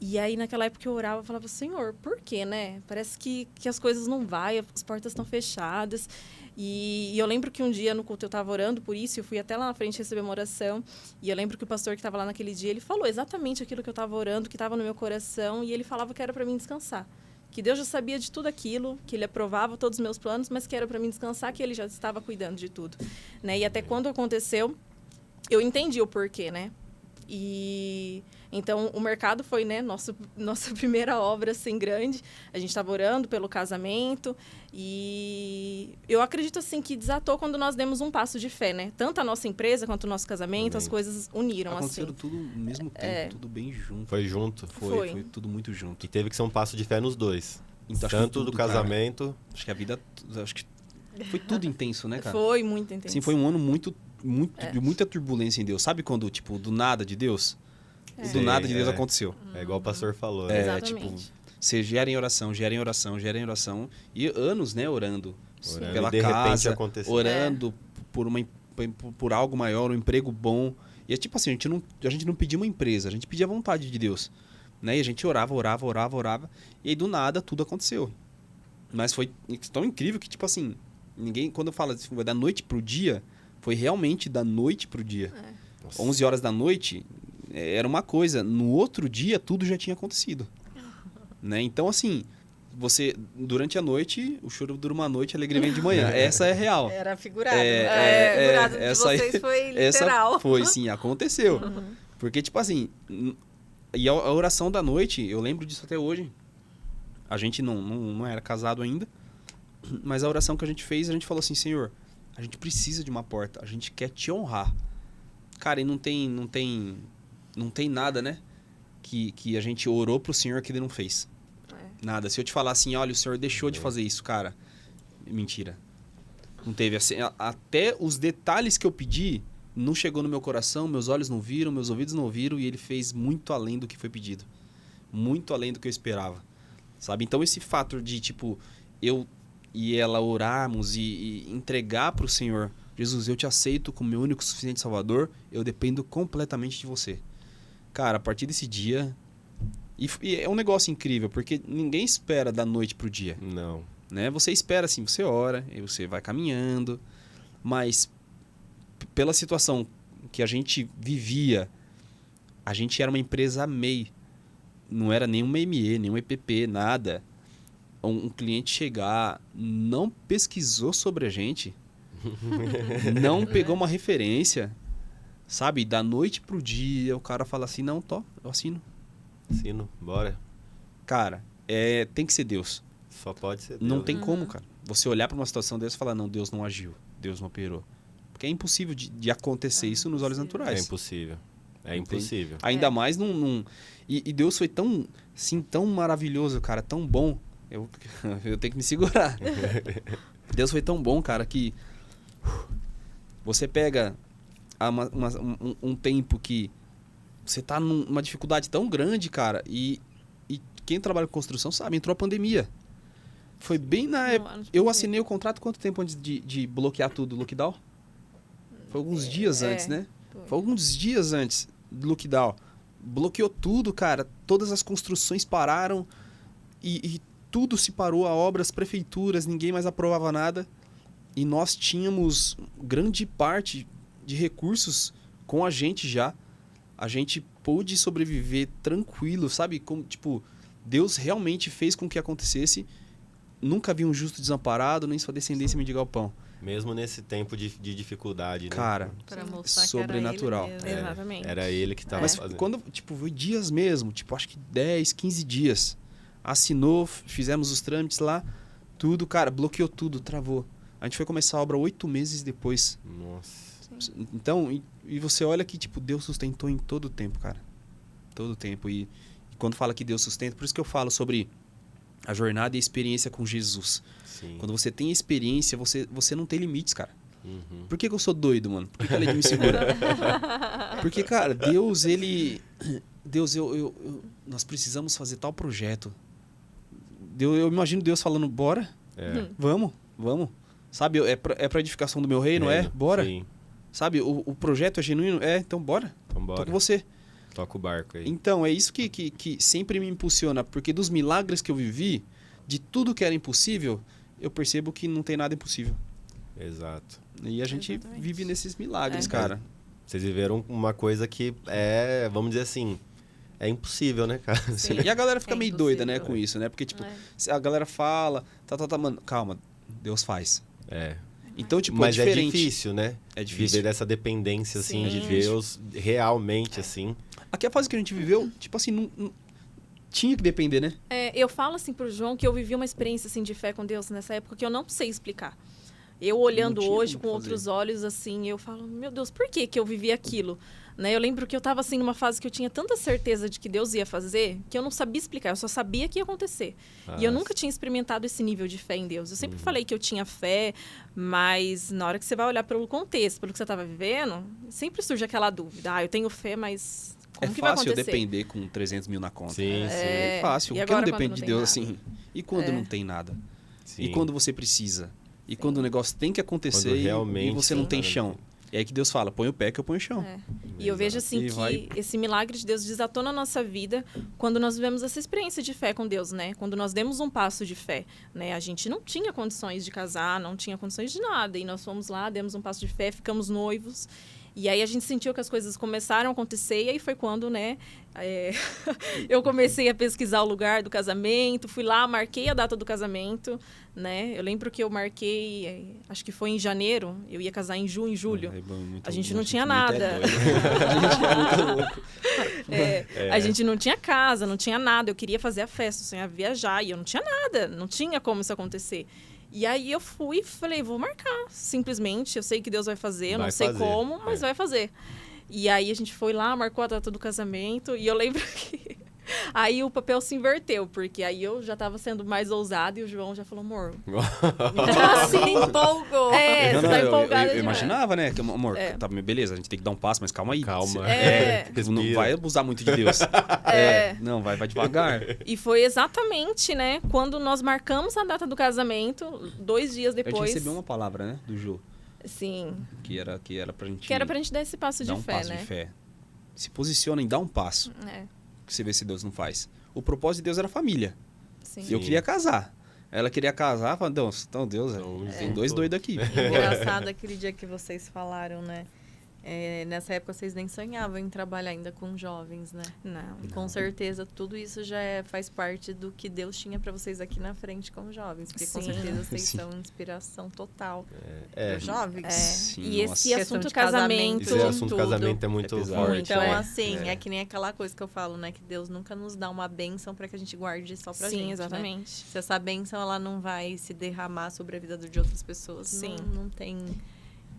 E aí, naquela época, eu orava e falava, Senhor, por quê, né? Parece que as coisas não vão, as portas estão fechadas. E eu lembro que um dia no culto eu estava orando por isso, eu fui até lá na frente receber uma oração. E eu lembro que o pastor que estava lá naquele dia, ele falou exatamente aquilo que eu estava orando, que estava no meu coração. E ele falava que era para mim descansar. Que Deus já sabia de tudo aquilo, que Ele aprovava todos os meus planos, mas que era para mim descansar, que Ele já estava cuidando de tudo, né? E até quando aconteceu eu entendi o porquê, né? E então o mercado foi, né, nossa primeira obra assim grande. A gente estava orando pelo casamento e eu acredito assim que desatou quando nós demos um passo de fé, né? Tanto a nossa empresa quanto o nosso casamento, as coisas uniram Aconteceram assim. tudo no mesmo tempo, tudo bem junto. Foi junto. Foi tudo muito junto. E teve que ser um passo de fé nos dois. Então, acho que Tanto tudo, do casamento... cara. Acho que a vida... Acho que foi tudo intenso, né, cara? Foi muito intenso. Sim, foi um ano de muita turbulência em Deus. Sabe quando, tipo, do nada de Deus? Do nada de Deus aconteceu. É igual o pastor falou, né? Exatamente. Tipo, você gera em oração, gera em oração, gera em oração. E anos, né, orando. Orando, Pela e de repente casa, aconteceu. orando por algo maior, um emprego bom. E é tipo assim, a gente não pedia uma empresa, a gente pedia a vontade de Deus. Né? E a gente orava. E aí, do nada, tudo aconteceu. Mas foi tão incrível que, tipo assim, ninguém, quando fala assim, da noite pro dia, foi realmente da noite pro dia. 11 horas da noite era uma coisa, no outro dia tudo já tinha acontecido. Né? Então, assim, você, durante a noite, o choro dura uma noite, a alegria vem de manhã. Essa é real. Era figurado. É, figurado de essa aí- vocês foi literal. Essa foi, sim, aconteceu. Porque, tipo assim, e a oração da noite, eu lembro disso até hoje. A gente não era casado ainda, mas a oração que a gente fez, a gente falou assim, Senhor, a gente precisa de uma porta, a gente quer te honrar. Cara, e não tem nada, né, que a gente orou pro Senhor que ele não fez. Nada. Se eu te falar assim, olha, o Senhor deixou de fazer isso, cara, mentira. Não teve. Assim, até os detalhes que eu pedi não chegou no meu coração, meus olhos não viram, meus ouvidos não ouviram, e ele fez muito além do que foi pedido. Muito além do que eu esperava. Sabe? Então esse fator de, tipo, eu e ela orarmos e entregar pro Senhor, Jesus, eu te aceito como meu único e suficiente Salvador, eu dependo completamente de você. Cara, a partir desse dia... E é um negócio incrível, porque ninguém espera da noite pro dia. Não. Né? Você espera assim, você ora, e você vai caminhando, mas pela situação que a gente vivia, a gente era uma empresa MEI, não era nenhum ME, nenhum EPP, nada. Um cliente chegar, não pesquisou sobre a gente, não pegou uma referência, sabe? Da noite pro dia, o cara fala assim, não, eu assino. Assino, bora. Cara, tem que ser Deus. Só pode ser Deus. Não tem como, cara. Você olhar para uma situação dessa e falar, não, Deus não agiu, Deus não operou. Porque é impossível de acontecer isso nos olhos naturais. É impossível. É impossível. Ainda mais E Deus foi tão, assim, tão maravilhoso, cara, tão bom. Eu tenho que me segurar. Deus foi tão bom, cara, que você pega um tempo que você tá numa dificuldade tão grande, cara, e quem trabalha com construção sabe, entrou a pandemia. Foi bem na época. Eu assinei o contrato quanto tempo antes de bloquear tudo, lockdown? Foi alguns dias antes, né? Foi alguns dias antes do lockdown. Bloqueou tudo, cara. Todas as construções pararam e tudo se parou, a obras, prefeituras, ninguém mais aprovava nada. E nós tínhamos grande parte de recursos com a gente já. A gente pôde sobreviver tranquilo, sabe? Como, tipo, Deus realmente fez com que acontecesse. Nunca vi um justo desamparado, nem sua descendência mendigar o pão. Mesmo nesse tempo de dificuldade, Cara, né? Pra mostrar sobrenatural. Que era ele mesmo. Exatamente. Era ele que estava Mas fazendo. quando, tipo, foi dias mesmo, tipo, acho que 10, 15 dias. Assinou, fizemos os trâmites lá, tudo, cara, bloqueou tudo, travou. A gente foi começar a obra 8 meses depois. Nossa. Então, e você olha que, tipo, Deus sustentou em todo o tempo, cara. Todo o tempo. E quando fala que Deus sustenta, por isso que eu falo sobre a jornada e a experiência com Jesus. Sim. Quando você tem experiência, você não tem limites, cara. Uhum. Por que eu sou doido, mano? Por que a lei me segura? Porque, cara, Deus, ele... Deus, nós precisamos fazer tal projeto. Eu imagino Deus falando, bora, vamos. Sabe, é pra edificação do meu reino, bora. Sim. Sabe, o projeto é genuíno, então bora. Então bora. Tô com você. Toca o barco aí. Então, é isso que sempre me impulsiona, porque dos milagres que eu vivi, de tudo que era impossível, eu percebo que não tem nada impossível. Exato. E a gente Exatamente. vive nesses milagres, É. cara. Vocês viveram uma coisa que é, vamos dizer assim, é impossível, né, cara? Sim. E a galera fica É meio doida, né, impossível. com isso, né? Porque, tipo, É. a galera fala, mano, calma, Deus faz. É. Então, tipo, Mas é diferente. é difícil, né? É difícil. Viver dessa dependência, assim, Sim. de Deus, realmente, assim. Aqui a fase que a gente viveu, tipo assim, não tinha que depender, né? Eu falo assim pro João que eu vivi uma experiência assim de fé com Deus nessa época que eu não sei explicar. Eu olhando Não tinha hoje como com fazer. outros olhos, assim, eu falo, meu Deus, por que que eu vivi aquilo? Né? Eu lembro que eu estava assim numa fase que eu tinha tanta certeza de que Deus ia fazer, que eu não sabia explicar, eu só sabia que ia acontecer. E eu nunca tinha experimentado esse nível de fé em Deus. Eu sempre falei que eu tinha fé, mas na hora que você vai olhar pelo contexto, pelo que você estava vivendo, sempre surge aquela dúvida. Ah, eu tenho fé, mas como que vai fácil eu acontecer? depender com 300 mil na conta. Sim, É fácil. E Por que não agora quando depende não de tem Deus nada? assim? E quando não tem nada? sim. E quando você precisa? E quando o negócio tem que acontecer Quando e realmente você não sim. tem chão? É aí que Deus fala, põe o pé que eu ponho o chão. E eu vejo assim E que vai- esse milagre de Deus desatou na nossa vida quando nós vivemos essa experiência de fé com Deus, né? Quando nós demos um passo de fé, né? A gente não tinha condições de casar, não tinha condições de nada. E nós fomos lá, demos um passo de fé, ficamos noivos. E aí a gente sentiu que as coisas começaram a acontecer. E aí foi quando, né? Eu comecei a pesquisar o lugar do casamento. Fui lá, marquei a data do casamento, né? Eu lembro que eu marquei, acho que foi em janeiro. Eu ia casar em junho, em julho. A gente não tinha nada. A gente é muito louco. A gente não tinha casa, não tinha nada. Eu queria fazer a festa, eu sonhava viajar e eu não tinha nada. Não tinha como isso acontecer. E aí eu fui e falei, vou marcar. Simplesmente, eu sei que Deus vai fazer, eu não sei como, mas vai fazer. E aí a gente foi lá, marcou a data do casamento e eu lembro que aí o papel se inverteu, porque aí eu já tava sendo mais ousada e o João já falou, amor, Assim, empolgou. você tá empolgada eu demais. imaginava, né? Que, amor, É. tá, beleza, a gente tem que dar um passo, mas calma aí. Calma. Não Respira. vai abusar muito de Deus. Não, vai devagar. E foi exatamente, né, quando nós marcamos a data do casamento, 2 dias A gente depois. recebeu uma palavra, né? Do Jô. Sim. Que era pra gente... Que era pra gente dar esse passo dar de um fé, passo né? de fé. Se posiciona em dar um passo. É, Que você vê se Deus não faz. O propósito de Deus era família. sim. E eu queria casar. Ela queria casar, falando, então Deus, tem 2 doidos aqui. Engraçado aquele dia que vocês falaram, né? Nessa época vocês nem sonhavam em trabalhar ainda com jovens, né? Não. E com certeza tudo isso já faz parte do que Deus tinha para vocês aqui na frente como jovens. Porque com Sim. certeza vocês Sim. são inspiração total É. dos jovens. É, Sim, e nossa. esse Questão assunto de casamento, casamento, Esse assunto tudo. casamento é muito É pesado. forte. Então, né? assim, é que nem aquela coisa que eu falo, né? Que Deus nunca nos dá uma bênção para que a gente guarde só pra gente. Sim, né? exatamente. Se essa bênção ela não vai se derramar sobre a vida de outras pessoas, Sim. não tem.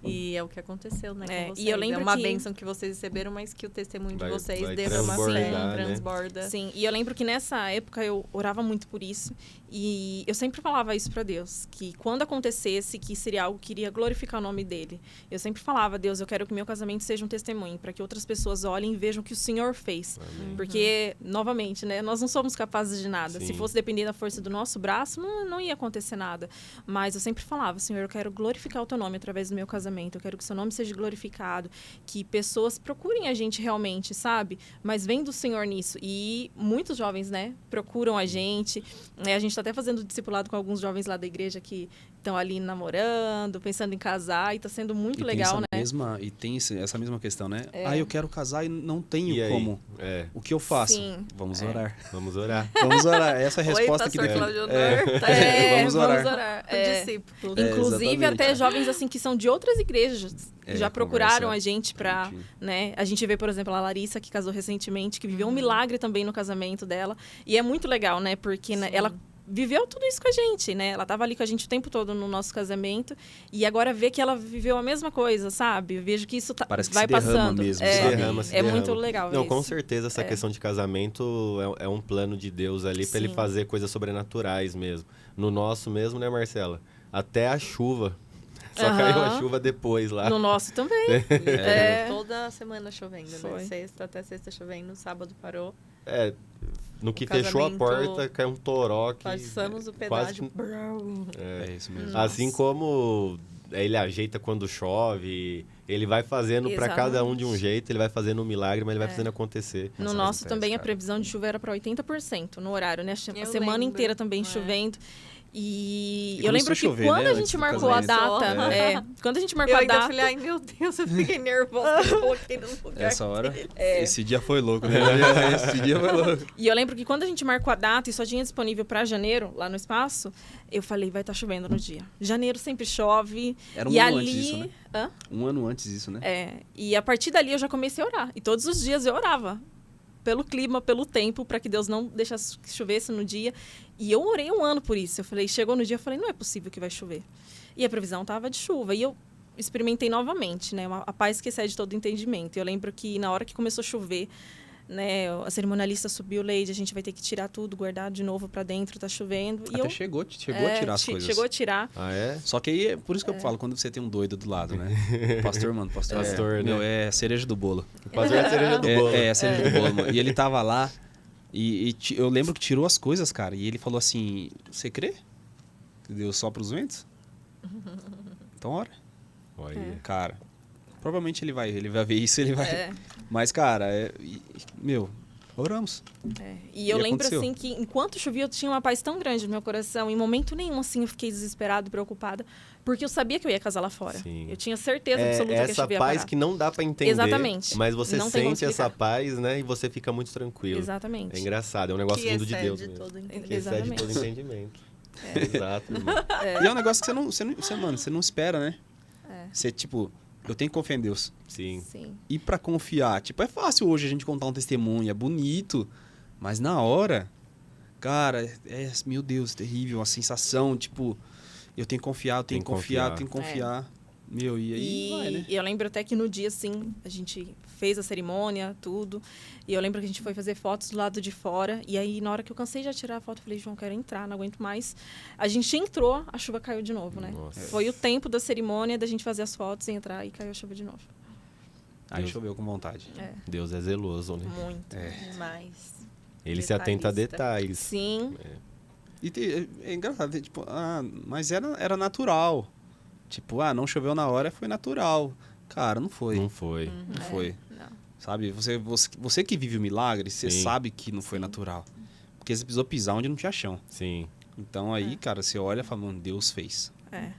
E é o que aconteceu, né, É, com vocês. e eu lembro é uma que- bênção que vocês receberam, mas que o testemunho de Vai vocês derrama transbordar, fé, né? transborda. Sim, e eu lembro que nessa época eu orava muito por isso. E eu sempre falava isso pra Deus, que quando acontecesse, que seria algo que iria glorificar o nome dele. Eu sempre falava, Deus, eu quero que meu casamento seja um testemunho, para que outras pessoas olhem e vejam o que o Senhor fez. Porque, novamente, né, nós não somos capazes de nada. Sim. Se fosse depender da força do nosso braço, não ia acontecer nada. Mas eu sempre falava, Senhor, eu quero glorificar o teu nome através do meu casamento. Eu quero que o seu nome seja glorificado, que pessoas procurem a gente realmente, sabe? Mas vem do Senhor nisso. E muitos jovens, né, procuram a gente. A gente está até fazendo discipulado com alguns jovens lá da igreja que estão ali namorando, pensando em casar, e está sendo muito legal, né? E tem essa mesma questão, né? Eu quero casar e não tenho E aí? como. O que eu faço? Sim. Vamos orar. Vamos orar. Vamos orar. Essa é a resposta Oi, que pastor define. Cláudio Honor. Vamos orar. É. Discípulo. Inclusive, exatamente. até jovens assim que são de outras igrejas já procuraram conversa. a gente pra, né? A gente vê, por exemplo, a Larissa, que casou recentemente, que viveu um milagre também no casamento dela. E é muito legal, né? Porque né, ela viveu tudo isso com a gente, né? Ela tava ali com a gente o tempo todo no nosso casamento. E agora vê que ela viveu a mesma coisa, sabe? Eu vejo que isso Parece que vai se derrama passando. mesmo, É, sabe? Se é derrama. muito legal Não, isso. com certeza essa questão de casamento é um plano de Deus ali para ele Sim. fazer coisas sobrenaturais mesmo. No nosso mesmo, né, Marcela? Até a chuva. Só caiu a chuva depois lá. No nosso também. Toda semana chovendo, Foi. né? Sexta até sexta chovendo, sábado parou. No que O fechou a casamento, porta, caiu um toró que... Passamos o quase pedágio. que- É isso mesmo. Assim como ele ajeita quando chove, ele vai fazendo para cada um de um jeito, ele vai fazendo um milagre, mas ele vai fazendo acontecer. No Nossa, nosso acontece, também a cara. previsão de chuva era para 80% no horário, né? A Eu semana lembro, inteira também é. chovendo. E eu lembro que começou a chover, quando né, a antes gente do marcou a casamento. data, quando a gente marcou Eu a ainda data, falei, ai meu Deus, eu fiquei nervosa. Eu coloquei no lugar. Essa hora, É. esse dia foi louco, né? Esse dia foi louco. e eu lembro que quando a gente marcou a data e só tinha disponível para janeiro, lá no espaço, eu falei, vai estar chovendo no dia. Janeiro sempre chove. Era um e ano ali... antes disso, né? Hã? Um ano antes disso, né? E a partir dali eu já comecei a orar. E todos os dias eu orava. Pelo clima, pelo tempo, para que Deus não deixasse que chovesse no dia. E eu orei um ano por isso. Eu falei, chegou no dia, eu falei, não é possível que vai chover. E a previsão estava de chuva. E eu experimentei novamente, né? A paz que excede todo entendimento. E eu lembro que na hora que começou a chover, né? A cerimonialista subiu, Leide, a gente vai ter que tirar tudo, guardar de novo para dentro, tá chovendo. E Até chegou a tirar as coisas. Chegou a tirar. Ah, é? Só que aí, é por isso que eu falo, quando você tem um doido do lado, né? Pastor, Pastor, meu, né? é a cereja do bolo. O pastor é a cereja do bolo. É a cereja do bolo, mano. E ele tava lá eu lembro que tirou as coisas, cara. E ele falou assim, você crê? Que Deus sopra os ventos? Então, ora. Olha. Cara, provavelmente ele vai ver isso, ele vai... É. Mas, cara, oramos. E eu E lembro, aconteceu. assim, que enquanto chovia, eu tinha uma paz tão grande no meu coração. Em momento nenhum, assim, eu fiquei desesperada, preocupada. Porque eu sabia que eu ia casar lá fora. Sim. Eu tinha certeza absoluta que a Essa chuva ia paz parar. que não dá pra entender. Exatamente. Mas você Não tem como sente essa explicar. paz, né? E você fica muito tranquilo. Exatamente. É engraçado, é um negócio Que vindo de excede Deus mesmo. todo entendimento. Que excede Exatamente. todo entendimento. Exato, irmão. E é um negócio que você não espera, né? É. Você, tipo, eu tenho que confiar em Deus. Sim. Sim. E pra confiar, tipo, é fácil hoje a gente contar um testemunho, é bonito, mas na hora, cara, meu Deus, terrível, a sensação, tipo, eu tenho que confiar, eu tenho que confiar, eu tenho que confiar. Meu, e aí vai, né? E eu lembro até que no dia, assim, a gente fez a cerimônia, tudo. E eu lembro que a gente foi fazer fotos do lado de fora. E aí, na hora que eu cansei de tirar a foto, eu falei, João, quero entrar, não aguento mais. A gente entrou, a chuva caiu de novo, né? Nossa. Foi o tempo da cerimônia, da gente fazer as fotos e entrar, e caiu a chuva de novo. Aí choveu com vontade. Deus é zeloso, né? Muito. Demais. Ele se atenta a Detalhista. detalhes. Sim. E é engraçado, tipo, mas era natural. Tipo, não choveu na hora, foi natural. Cara, não foi. Não foi. Não foi. Não. Sabe, você que vive o milagre, você Sim. sabe que não foi natural. Porque você precisou pisar onde não tinha chão. Sim. Então aí, cara, você olha e fala, mano, Deus fez. É.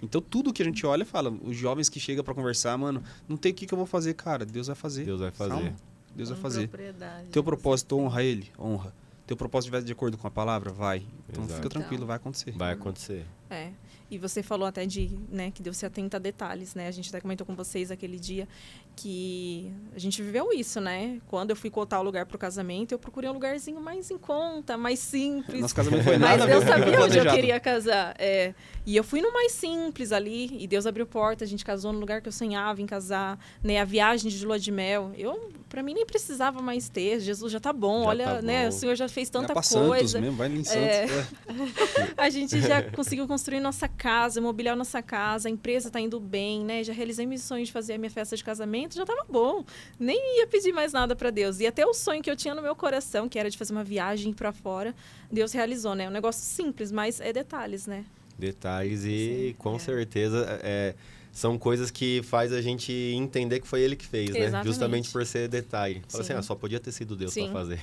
Então tudo que a gente olha, fala, os jovens que chegam pra conversar, mano, não tem o que eu vou fazer, cara, Deus vai fazer. Deus vai fazer. Calma, Deus vai Com fazer. propriedade, Teu com propósito certeza. honra ele, honra. Teu propósito estiver de acordo com a palavra, vai. Então Exato. fica tranquilo, vai acontecer. Vai acontecer. É. E você falou até né, que Deus se atenta a detalhes, né? A gente até comentou com vocês aquele dia que a gente viveu isso, né? Quando eu fui cotar o lugar pro casamento, eu procurei um lugarzinho mais em conta, mais simples. Nosso casamento foi Mas nada Deus a ver com o sabia onde eu planejado. queria casar. E eu fui no mais simples ali, e Deus abriu porta, a gente casou no lugar que eu sonhava em casar, né? A viagem de lua de mel. Pra mim nem precisava mais ter, Jesus já tá bom, Já olha, tá né? bom. O Senhor já fez tanta Vai pra Santos coisa. mesmo, vai em Santos. A gente já conseguiu construir nossa casa, mobiliar nossa casa, a empresa tá indo bem, né? Já realizei meu sonho de fazer a minha festa de casamento, já tava bom. Nem ia pedir mais nada para Deus. E até o sonho que eu tinha no meu coração, que era de fazer uma viagem para fora, Deus realizou, né? Um negócio simples, mas é detalhes, né? Detalhes e Sim, com certeza são coisas que faz a gente entender que foi ele que fez, né? Exatamente. Justamente por ser detalhe. Fala Sim. assim, só podia ter sido Deus Sim. pra fazer.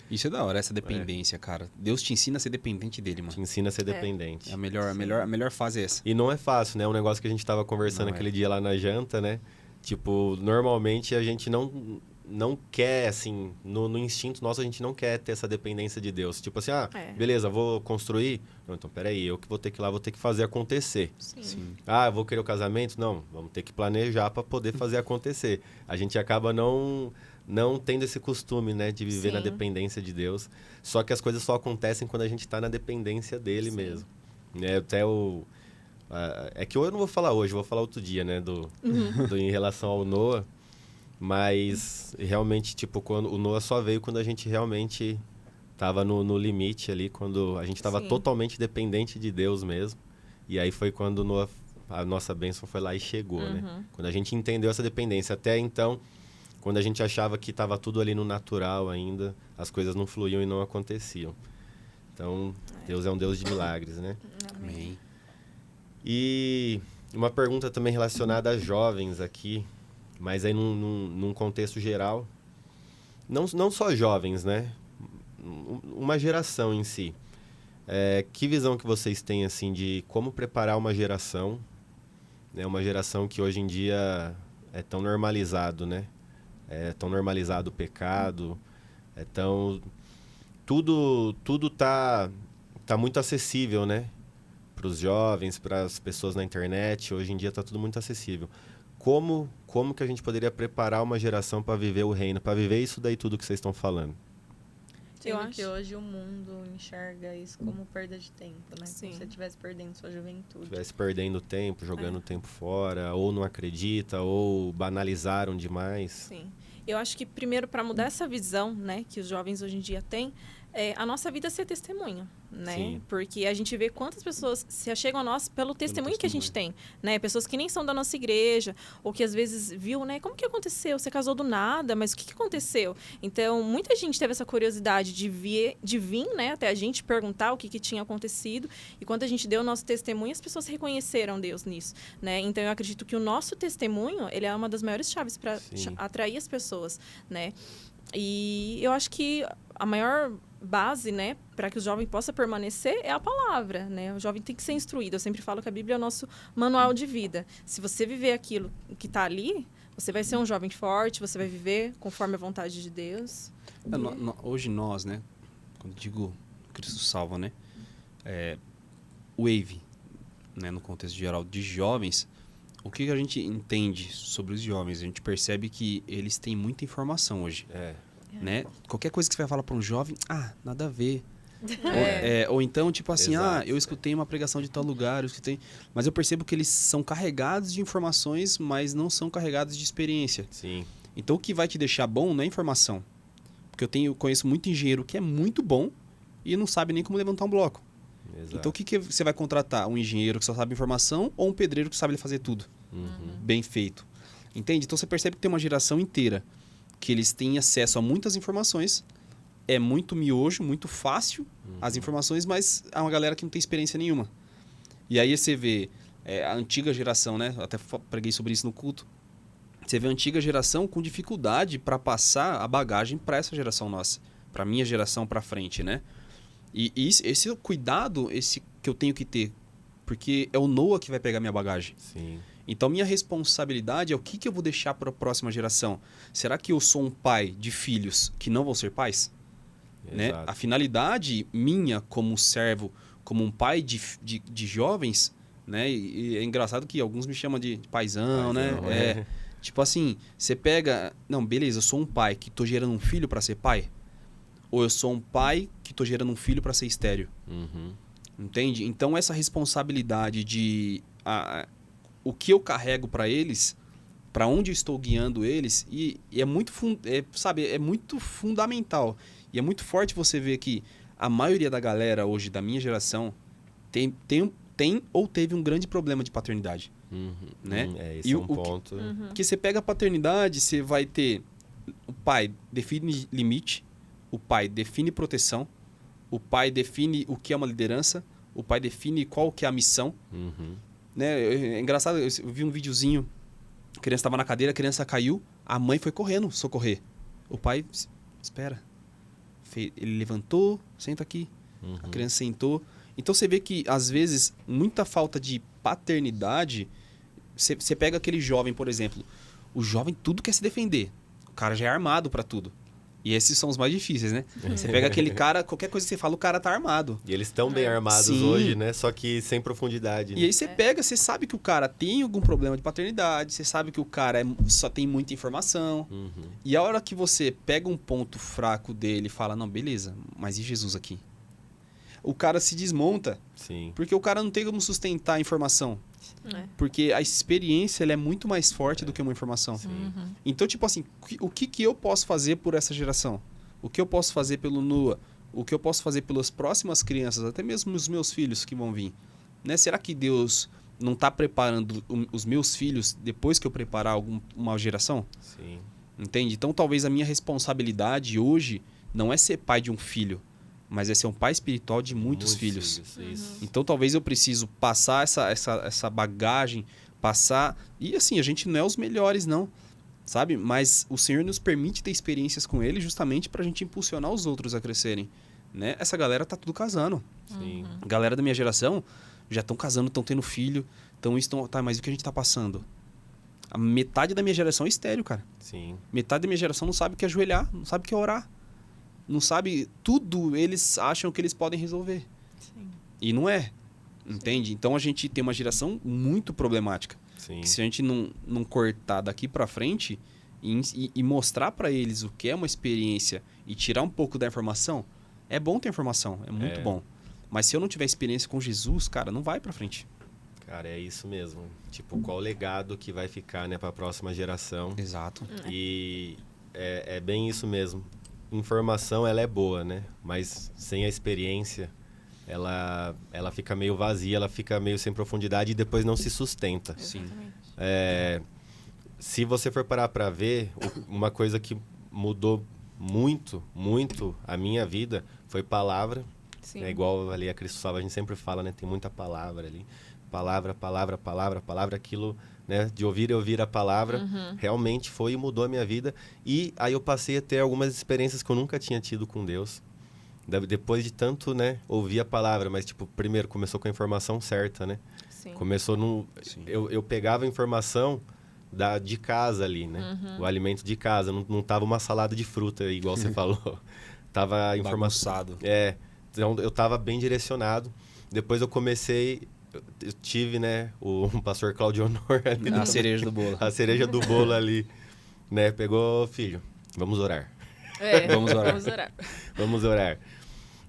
Isso é da hora, essa dependência, cara. Deus te ensina a ser dependente dele, mano. Te ensina a ser dependente. A melhor fase é essa. E não é fácil, né? Um negócio que a gente tava conversando Não é. aquele dia lá na janta, né? Tipo, normalmente a gente não quer, assim, no instinto nosso, a gente não quer ter essa dependência de Deus. Tipo assim, beleza, vou construir. Não, então, peraí, eu que vou ter que ir lá, vou ter que fazer acontecer. Sim. Eu vou querer o casamento? Não, vamos ter que planejar para poder fazer acontecer. A gente acaba não tendo esse costume, né, de viver na Sim. dependência de Deus. Só que as coisas só acontecem quando a gente está na dependência dele Sim. mesmo. Até é que eu não vou falar hoje, vou falar outro dia, né, em relação ao Noah. Mas realmente, tipo, quando o Noah só veio quando a gente realmente estava no limite ali, quando a gente estava Sim. totalmente dependente de Deus mesmo. E aí foi quando Noah, a nossa bênção foi lá e chegou, né? Quando a gente entendeu essa dependência. Até então, quando a gente achava que estava tudo ali no natural ainda, as coisas não fluíam e não aconteciam. Então, Deus é um Deus de milagres, né? Amém. E uma pergunta também relacionada a jovens aqui, mas aí num contexto geral. Não só jovens, né? Uma geração em si. Que visão que vocês têm, assim, de como preparar uma geração, né? Uma geração que hoje em dia é tão normalizado, né? É tão normalizado o pecado, tudo tá muito acessível, né? Para os jovens, para as pessoas na internet, hoje em dia está tudo muito acessível. Como que a gente poderia preparar uma geração para viver o reino, para viver isso daí tudo que vocês estão falando? Sendo Eu que acho. hoje o mundo enxerga isso como perda de tempo, né? Sim. Como se você estivesse perdendo sua juventude. Estivesse perdendo tempo, jogando tempo fora, ou não acredita, ou banalizaram demais. Sim. Eu acho que primeiro para mudar essa visão, né, que os jovens hoje em dia têm, a nossa vida ser testemunho, né? Sim. Porque a gente vê quantas pessoas se achegam a nós pelo testemunho que a gente testemunho. tem, né? Pessoas que nem são da nossa igreja, ou que às vezes viu, né? Como que aconteceu? Você casou do nada, mas o que aconteceu? Então, muita gente teve essa curiosidade de vir, né, até a gente perguntar o que tinha acontecido. E quando a gente deu o nosso testemunho, as pessoas reconheceram Deus nisso, né? Então, eu acredito que o nosso testemunho, ele é uma das maiores chaves para Sim. atrair as pessoas, né? E eu acho que a maior base, né, para que o jovem possa permanecer é a palavra, né? O jovem tem que ser instruído. Eu sempre falo que a Bíblia é o nosso manual de vida. Se você viver aquilo que está ali, você vai ser um jovem forte, você vai viver conforme a vontade de Deus. Hoje nós, né? Quando digo Cristo salva, né? Wave, né? No contexto geral de jovens, o que a gente entende sobre os jovens? A gente percebe que eles têm muita informação hoje. Né? Qualquer coisa que você vai falar para um jovem, nada a ver. Ou então, tipo assim, Exato. eu escutei uma pregação de tal lugar, mas eu percebo que eles são carregados de informações, mas não são carregados de experiência. Sim. Então, o que vai te deixar bom não é informação. Porque eu conheço muito engenheiro que é muito bom e não sabe nem como levantar um bloco. Exato. Então, o que você vai contratar? Um engenheiro que só sabe informação ou um pedreiro que sabe fazer tudo? Bem feito. Entende? Então, você percebe que tem uma geração inteira que eles têm acesso a muitas informações, é muito miojo, muito fácil as informações, mas é uma galera que não tem experiência nenhuma. E aí você vê a antiga geração, né? Eu até preguei sobre isso no culto. Você vê a antiga geração com dificuldade para passar a bagagem para essa geração nossa, para minha geração para frente, né? E esse cuidado, esse que eu tenho que ter, porque é o Noah que vai pegar minha bagagem. Sim. Então, minha responsabilidade é o que eu vou deixar para a próxima geração. Será que eu sou um pai de filhos que não vão ser pais? Né? Exato. A finalidade minha como servo, como um pai de jovens, né? E é engraçado que alguns me chamam de paizão, né? Tipo assim, você pega... Não, beleza, eu sou um pai que estou gerando um filho para ser pai? Ou eu sou um pai que estou gerando um filho para ser estéril? Entende? Então, essa responsabilidade de... o que eu carrego para eles, para onde eu estou guiando eles, e é muito, é muito fundamental. E é muito forte você ver que a maioria da galera hoje, da minha geração, tem ou teve um grande problema de paternidade. Né? Esse é um ponto. Porque você pega a paternidade, você vai ter... O pai define limite, o pai define proteção, o pai define o que é uma liderança, o pai define qual que é a missão. Né? É engraçado, eu vi um videozinho, a criança estava na cadeira, a criança caiu, a mãe foi correndo socorrer. O pai, espera. Ele levantou, senta aqui. A criança sentou. Então você vê que, às vezes, muita falta de paternidade. Você pega aquele jovem, por exemplo. O jovem tudo quer se defender. O cara já é armado para tudo. E esses são os mais difíceis, né? Você pega aquele cara, qualquer coisa que você fala, o cara tá armado. E eles estão bem armados hoje, né? Só que sem profundidade. Né? E aí você pega, você sabe que o cara tem algum problema de paternidade, você sabe que o cara só tem muita informação. E a hora que você pega um ponto fraco dele e fala, não, beleza, mas e Jesus aqui? O cara se desmonta. Sim. Porque o cara não tem como sustentar a informação. Porque a experiência ela é muito mais forte do que uma informação. Então, tipo assim, o que eu posso fazer por essa geração? O que eu posso fazer pelo Noah? O que eu posso fazer pelas próximas crianças? Até mesmo os meus filhos que vão vir. Né? Será que Deus não está preparando os meus filhos depois que eu preparar uma geração? Sim. Entende? Então, talvez a minha responsabilidade hoje não é ser pai de um filho, mas é ser um pai espiritual de muitos filhos. Isso. Então, talvez eu preciso passar essa bagagem, passar... E assim, a gente não é os melhores, não. Sabe? Mas o Senhor nos permite ter experiências com Ele justamente para a gente impulsionar os outros a crescerem. né? Essa galera tá tudo casando. Sim. A galera da minha geração já estão casando, estão tendo filho, tá, mas o que a gente tá passando? A metade da minha geração é estéril, cara. Sim. Metade da minha geração não sabe o que é ajoelhar, não sabe o que é orar. Não sabe... Tudo eles acham que eles podem resolver. Sim. E não é. Entende? Então a gente tem uma geração muito problemática. Sim. Que se a gente não cortar daqui pra frente e mostrar pra eles o que é uma experiência e tirar um pouco da informação, é bom ter informação, é muito bom. Mas se eu não tiver experiência com Jesus, cara, não vai pra frente. Cara, é isso mesmo. Tipo, qual o legado que vai ficar, né, pra próxima geração. Exato. E é bem isso mesmo. Informação, ela é boa, né? Mas sem a experiência, ela fica meio vazia, ela fica meio sem profundidade e depois não se sustenta. Sim. Se você for parar pra ver, uma coisa que mudou muito, muito a minha vida foi palavra. Sim. É igual ali a Cristo Salva, a gente sempre fala, né? Tem muita palavra ali. Palavra, aquilo, né? De ouvir e ouvir a palavra, realmente foi e mudou a minha vida. E aí eu passei a ter algumas experiências que eu nunca tinha tido com Deus. Depois de tanto, né? Ouvir a palavra, mas, tipo, primeiro começou com a informação certa, né? Sim. Começou no... Eu pegava a informação de casa ali, né? O alimento de casa. Não tava uma salada de fruta, igual você falou. Tava a informação... Bagunçado. Então, eu tava bem direcionado. Depois eu comecei... Eu tive, né, o pastor Claudio Honor ali. A cereja do bolo. A cereja do bolo ali, né? Pegou, filho, vamos orar. Vamos orar. Vamos orar. Vamos orar.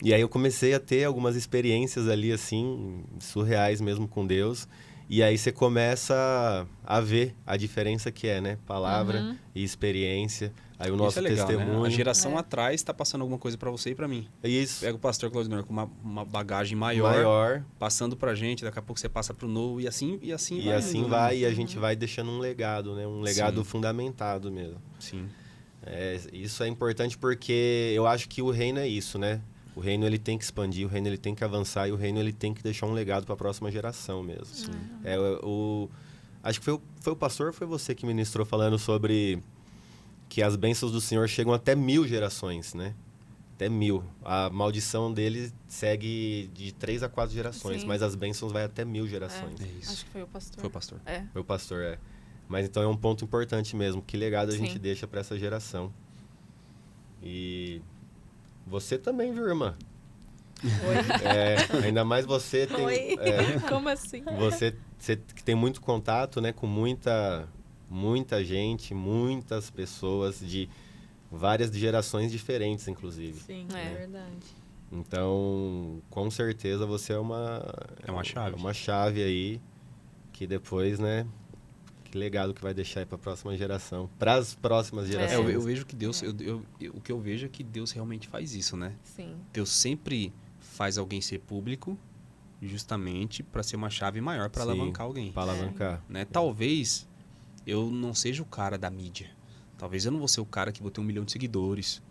E aí eu comecei a ter algumas experiências ali, assim, surreais mesmo com Deus. E aí você começa a ver a diferença que é, né? Palavra e experiência. Aí o nosso Isso é legal, testemunho. né? A geração atrás tá passando alguma coisa pra você e pra mim. Isso. Pega o pastor Claudio Honor com uma bagagem maior, passando pra gente, daqui a pouco você passa pro novo e assim E vai. assim indo, vai, né? e a gente vai deixando um legado, né? Um legado fundamentado mesmo. Sim. Isso é importante porque eu acho que o reino é isso, né? O reino ele tem que expandir, o reino ele tem que avançar e o reino ele tem que deixar um legado para a próxima geração mesmo. Sim. Acho que foi o pastor ou foi você que ministrou falando sobre que as bênçãos do Senhor chegam até 1000 gerações, né? Até 1000. A maldição dele segue de 3 a 4 gerações, Sim. mas as bênçãos vai até 1000 gerações. É isso. Acho que foi o pastor. Foi o pastor. Foi o pastor, Mas então é um ponto importante mesmo. Que legado a gente Sim. deixa para essa geração. E você também, viu, irmã? Oi. Ainda mais você tem... Oi. Como assim? Você que tem muito contato, né, com muita gente, muitas pessoas de várias gerações diferentes, inclusive. Sim, É. é verdade. Então, com certeza você é uma chave. É uma chave aí que depois, né, que legado que vai deixar aí para a próxima geração, para as próximas gerações. Eu vejo que Deus, o que eu vejo é que Deus realmente faz isso, né? Sim. Deus sempre faz alguém ser público justamente para ser uma chave maior para Sim, alavancar alguém. Para alavancar. Né? Talvez eu não seja o cara da mídia. Talvez eu não vou ser o cara que vou ter 1 milhão de seguidores.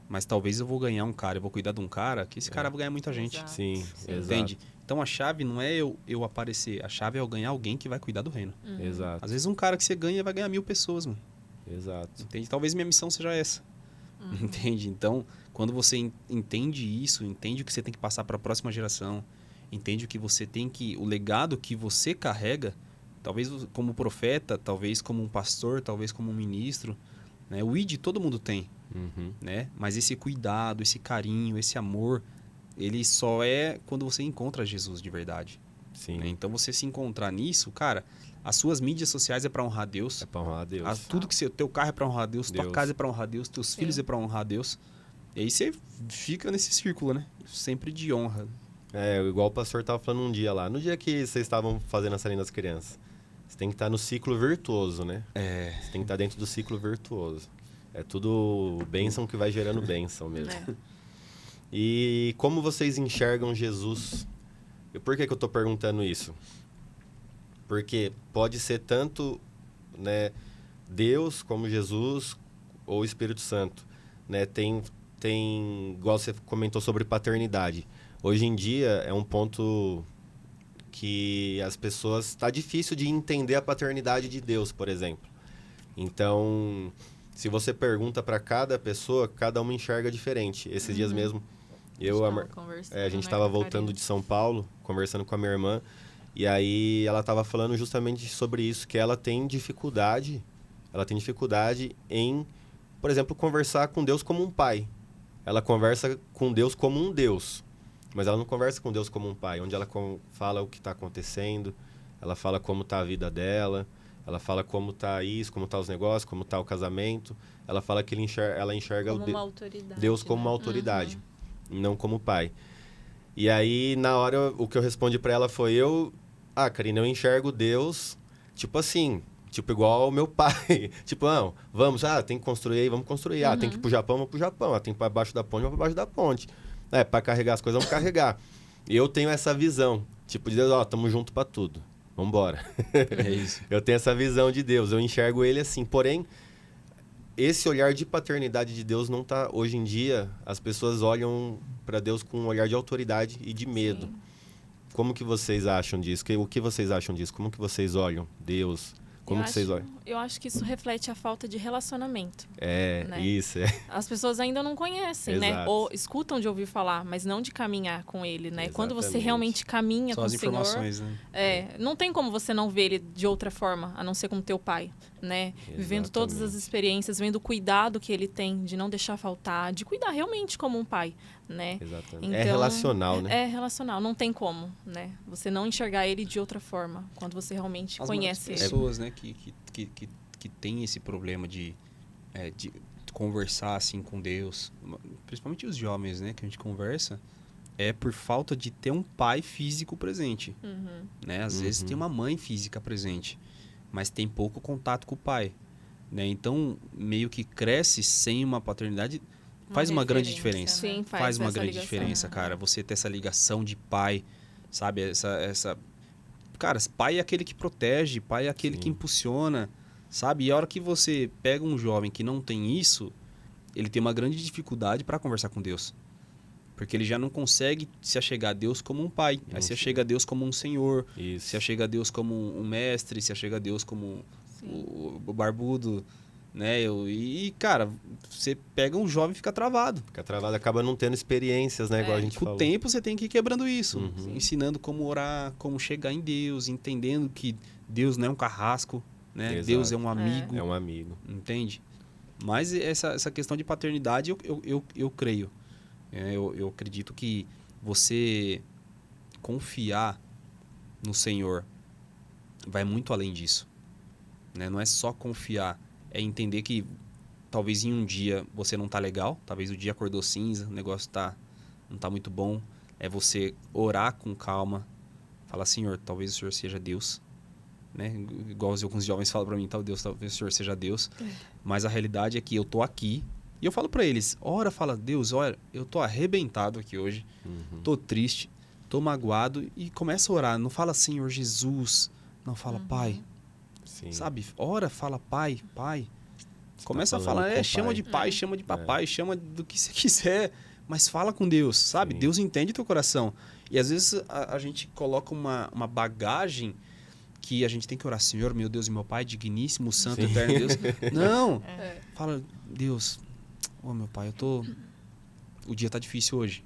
Mas talvez eu vou ganhar um cara, eu vou cuidar de um cara que esse cara vai ganhar muita gente. Exato. Sim, exato. Entende? Então a chave não é eu aparecer, a chave é eu ganhar alguém que vai cuidar do reino. Exato. Às vezes um cara que você ganha vai ganhar 1000 pessoas, mano. Exato. Entende? Talvez minha missão seja essa. Entende? Então, quando você entende isso, entende o que você tem que passar para a próxima geração, entende o que você tem que... O legado que você carrega, talvez como profeta, talvez como um pastor, talvez como um ministro, né? O ID todo mundo tem, né? Mas esse cuidado, esse carinho, esse amor, ele só é quando você encontra Jesus de verdade. Sim. Né? Então, você se encontrar nisso, cara... As suas mídias sociais é para honrar Deus. É para honrar a Deus. Tudo que teu carro é para honrar Deus, tua casa é para honrar Deus, teus filhos é para honrar Deus. E aí você fica nesse círculo, né? Sempre de honra. Igual o pastor estava falando um dia lá. No dia que vocês estavam fazendo a salinha das crianças. Você tem que estar no ciclo virtuoso, né? Você tem que estar dentro do ciclo virtuoso. É tudo bênção que vai gerando bênção mesmo. E como vocês enxergam Jesus? E por que eu estou perguntando isso? Porque pode ser tanto, né, Deus como Jesus ou o Espírito Santo, né? Tem igual você comentou sobre paternidade. Hoje em dia é um ponto que as pessoas... Está difícil de entender a paternidade de Deus, por exemplo. Então, se você pergunta para cada pessoa, cada uma enxerga diferente. Esses dias mesmo A gente estava voltando de São Paulo, conversando com a minha irmã, e aí ela estava falando justamente sobre isso, que ela tem dificuldade em, por exemplo, conversar com Deus como um pai. Ela conversa com Deus como um Deus, mas ela não conversa com Deus como um pai, onde ela fala o que está acontecendo, ela fala como está a vida dela, ela fala como está isso, como está os negócios, como está o casamento. Ela fala que ela enxerga como uma autoridade, Deus como uma autoridade, não como pai. E aí, na hora, o que eu respondi para ela foi, Karina, eu enxergo Deus, tipo assim, tipo igual ao meu pai. Tipo, não, vamos, tem que construir aí, vamos construir. Tem que ir pro Japão, vamos pro Japão. Tem que ir pra baixo da ponte, vamos pra baixo da ponte. Para carregar as coisas, vamos carregar. E eu tenho essa visão, tipo, de Deus, tamo junto pra tudo. Vambora. É isso. Eu tenho essa visão de Deus, eu enxergo ele assim. Porém, esse olhar de paternidade de Deus não tá... Hoje em dia, as pessoas olham para Deus com um olhar de autoridade e de medo. Sim. Como que vocês acham disso? O que vocês acham disso? Como que vocês olham Deus? Como que vocês olham? Eu acho que isso reflete a falta de relacionamento. Né? Isso. As pessoas ainda não conhecem, né? Exato. Ou escutam de ouvir falar, mas não de caminhar com ele, né? Exatamente. Quando você realmente caminha Só com o as Senhor... informações, né? Não tem como você não ver ele de outra forma, a não ser como teu pai, né? Vivendo todas as experiências, vendo o cuidado que ele tem de não deixar faltar, de cuidar realmente como um pai, né? Exatamente. Então, é relacional, né? É relacional, não tem como, né? Você não enxergar ele de outra forma, quando você realmente conhece ele. As pessoas, né, que tem esse problema de conversar assim com Deus, principalmente os jovens, né, que a gente conversa, é por falta de ter um pai físico presente, né? Às vezes tem uma mãe física presente, mas tem pouco contato com o pai, né? Então, meio que cresce sem uma paternidade, faz uma grande diferença. Sim, faz uma essa grande ligação. diferença, cara. Você ter essa ligação de pai, sabe? Cara, pai é aquele que protege, pai é aquele que impulsiona, sabe? E a hora que você pega um jovem que não tem isso, ele tem uma grande dificuldade para conversar com Deus. Porque ele já não consegue se achegar a Deus como um pai. Aí se achega a Deus como um senhor. Isso. Se achega a Deus como um mestre. Se achega a Deus como o barbudo, né? Cara, você pega um jovem e fica travado. Fica travado, acaba não tendo experiências, né? Igual a gente Com falou. o tempo você tem que ir quebrando isso. Ensinando como orar, como chegar em Deus. Entendendo que Deus não é um carrasco, né? Exato. Deus é um amigo. É um amigo. Entende? Mas essa questão de paternidade eu creio. Eu acredito que você confiar no Senhor vai muito além disso, né? Não é só confiar, é entender que talvez em um dia você não tá legal, talvez o dia acordou cinza, o negócio não tá muito bom. É você orar com calma, falar, Senhor, talvez o Senhor seja Deus, né? Igual alguns jovens falam para mim, talvez o Senhor seja Deus. Mas a realidade é que eu tô aqui. E eu falo para eles, fala, Deus, olha, eu tô arrebentado aqui hoje, tô triste, tô magoado, e começa a orar. Não fala Senhor Jesus, não fala Pai. Sim. Sabe? Ora, fala Pai. Começa a tá falar, chama pai. de pai, chama de papai, chama do que você quiser, mas fala com Deus, sabe? Sim. Deus entende teu coração. E às vezes a gente coloca uma bagagem que a gente tem que orar, Senhor, meu Deus e meu Pai, digníssimo, santo, eterno Deus. Não, fala, Deus... meu pai, o dia tá difícil hoje.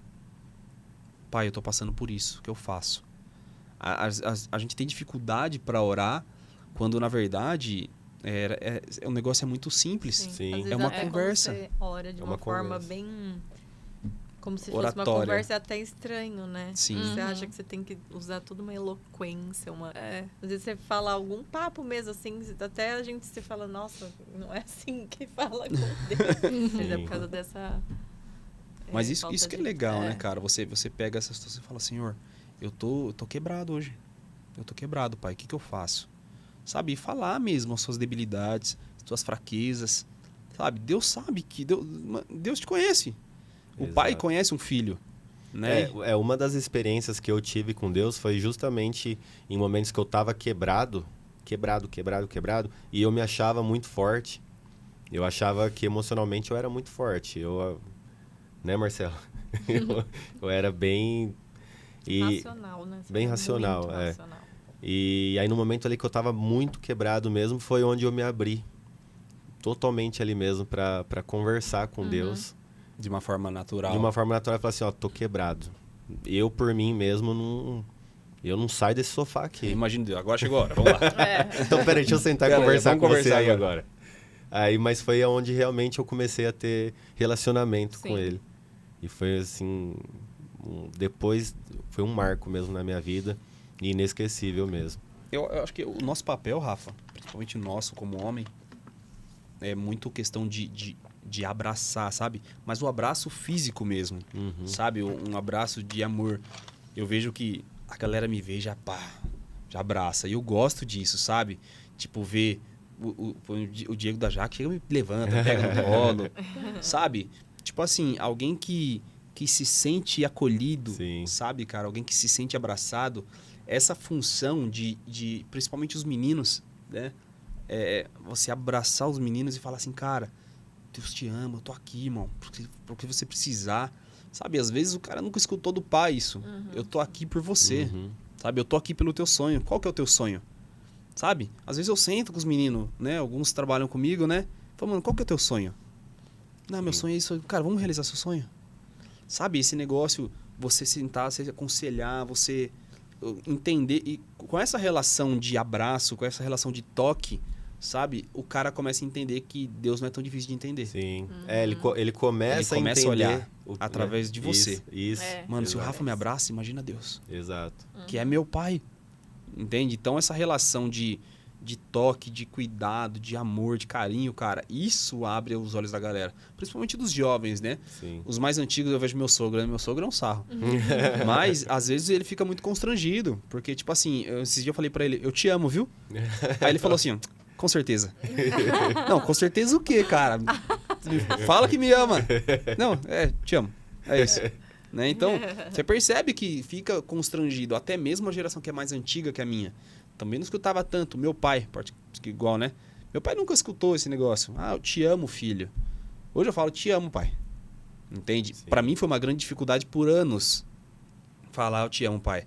Pai, eu tô passando por isso. O que eu faço? A gente tem dificuldade para orar quando, na verdade, o negócio é muito simples. Sim. É uma conversa. Você ora de uma forma bem... Como se fosse Oratória. uma conversa até estranho, né? Sim. Você acha que você tem que usar toda uma eloquência, às vezes você fala algum papo mesmo, assim, até a gente se fala, nossa, não é assim que fala com Deus. Mas é por causa dessa... Mas isso que é legal, né, cara? Você pega essa situação e fala, Senhor, eu tô quebrado hoje. Eu tô quebrado, Pai. O que eu faço? Sabe? E falar mesmo as suas debilidades, as suas fraquezas. Sabe? Deus sabe que... Deus te conhece. O pai conhece um filho, né? Uma das experiências que eu tive com Deus foi justamente em momentos que eu tava quebrado, e eu me achava muito forte. Eu achava que emocionalmente eu era muito forte. Né, Marcelo? eu era bem... racional, né? Você bem era racional, muito racional. E aí no momento ali que eu tava muito quebrado mesmo, foi onde eu me abri. Totalmente ali mesmo para conversar com Deus. De uma forma natural. De uma forma natural, falar assim, ó, tô quebrado. Eu, por mim mesmo, eu não saio desse sofá aqui. Imagina, agora chegou a hora, vamos lá. Então, peraí, deixa eu sentar e Pera aí, conversar vamos com você conversar aí agora. Aí, mas foi onde realmente eu comecei a ter relacionamento Sim. com ele. E foi assim, depois foi um marco mesmo na minha vida e inesquecível mesmo. Eu acho que o nosso papel, Rafa, principalmente nosso como homem, é muito questão de abraçar, sabe? Mas o abraço físico mesmo, sabe? Um abraço de amor. Eu vejo que a galera me vê já abraça. E eu gosto disso, sabe? Tipo, ver o Diego da Jaque chega, me levanta, pega no colo, sabe? Tipo assim, alguém que se sente acolhido, Sim. sabe, cara? Alguém que se sente abraçado. Essa função de principalmente os meninos, né? Você abraçar os meninos e falar assim, cara, Deus te ama, eu tô aqui, irmão, porque você precisar. Sabe, às vezes o cara nunca escutou do pai isso. Eu tô aqui por você, sabe? Eu tô aqui pelo teu sonho. Qual que é o teu sonho? Sabe? Às vezes eu sento com os meninos, né? Alguns trabalham comigo, né? Falo, mano, qual que é o teu sonho? Não, meu sonho é isso. Cara, vamos realizar seu sonho? Sabe, esse negócio, você sentar, você aconselhar, você entender. E com essa relação de abraço, com essa relação de toque, sabe? O cara começa a entender que Deus não é tão difícil de entender. Sim. Ele começa a entender... a olhar através de você. Isso. Mano, se o exato. Rafa me abraça, imagina Deus. Exato. Que é meu pai. Entende? Então, essa relação de toque, de cuidado, de amor, de carinho, cara, isso abre os olhos da galera. Principalmente dos jovens, né? Sim. Os mais antigos, eu vejo meu sogro, né? Meu sogro é um sarro. Mas, às vezes, ele fica muito constrangido. Porque, tipo assim, esses dias eu falei pra ele, eu te amo, viu? Aí ele falou assim, com certeza. Não, com certeza o quê, cara? Fala que me ama. Não, te amo. É isso. Né? Então, você percebe que fica constrangido. Até mesmo a geração que é mais antiga que a minha. Também não escutava tanto. Meu pai, igual, né? Meu pai nunca escutou esse negócio. Ah, eu te amo, filho. Hoje eu falo, te amo, pai. Entende? Pra mim foi uma grande dificuldade por anos falar, eu te amo, pai.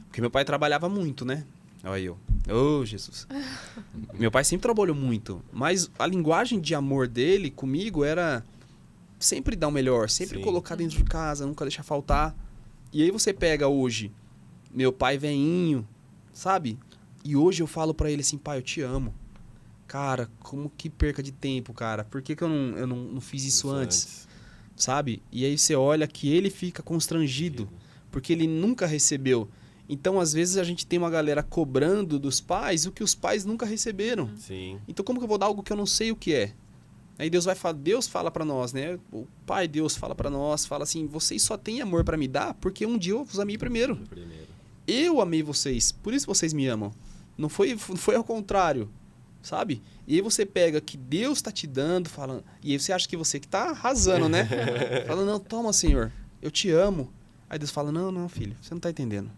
Porque meu pai trabalhava muito, né? Olha eu. Oh, Jesus. Meu pai sempre trabalhou muito. Mas a linguagem de amor dele comigo era sempre dar o melhor. Sempre colocar dentro de casa, nunca deixar faltar. E aí você pega hoje meu pai velhinho, sabe? E hoje eu falo pra ele assim, pai, eu te amo. Cara, como que perca de tempo, cara? Por que eu não fiz isso antes? Sabe? E aí você olha que ele fica constrangido, porque ele nunca recebeu. Então, às vezes, a gente tem uma galera cobrando dos pais o que os pais nunca receberam. Sim. Então, como que eu vou dar algo que eu não sei o que é? Aí Deus fala pra nós, né? O Pai Deus fala pra nós, fala assim, vocês só têm amor pra me dar porque um dia eu vos amei primeiro. Eu amei vocês, por isso vocês me amam. Não foi ao contrário, sabe? E aí você pega que Deus tá te dando, falando, e aí você acha que você que tá arrasando, né? Fala, não, toma, Senhor, eu te amo. Aí Deus fala, não, filho, você não tá entendendo.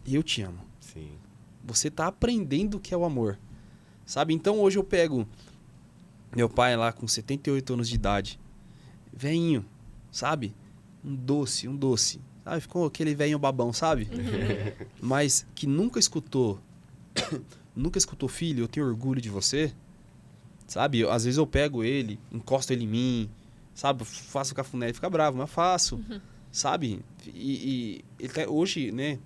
Eu te amo. Sim. Você tá aprendendo o que é o amor, sabe? Então hoje eu pego meu pai lá com 78 anos de idade, velhinho, sabe? Um doce. Sabe? Ficou aquele velhinho babão, sabe? Mas que nunca escutou filho, eu tenho orgulho de você, sabe? Às vezes eu pego ele, encosto ele em mim, sabe? Faço cafuné, ele fica bravo, mas faço, sabe? E ele tá, hoje, né,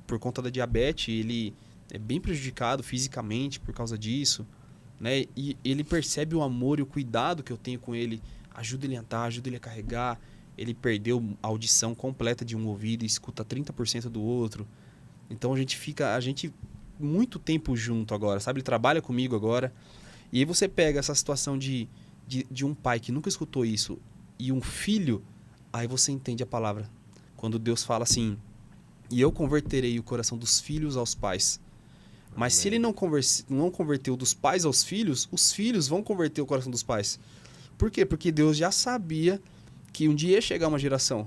por conta da diabetes, ele é bem prejudicado fisicamente por causa disso, né? E ele percebe o amor e o cuidado que eu tenho com ele, ajuda ele a andar, ajuda ele a carregar. Ele perdeu a audição completa de um ouvido e escuta 30% do outro. Então a gente muito tempo junto agora, sabe? Ele trabalha comigo agora. E aí você pega essa situação de um pai que nunca escutou isso e um filho, aí você entende a palavra. Quando Deus fala assim, e eu converterei o coração dos filhos aos pais. Mas se ele não converteu dos pais aos filhos, os filhos vão converter o coração dos pais. Por quê? Porque Deus já sabia que um dia ia chegar uma geração.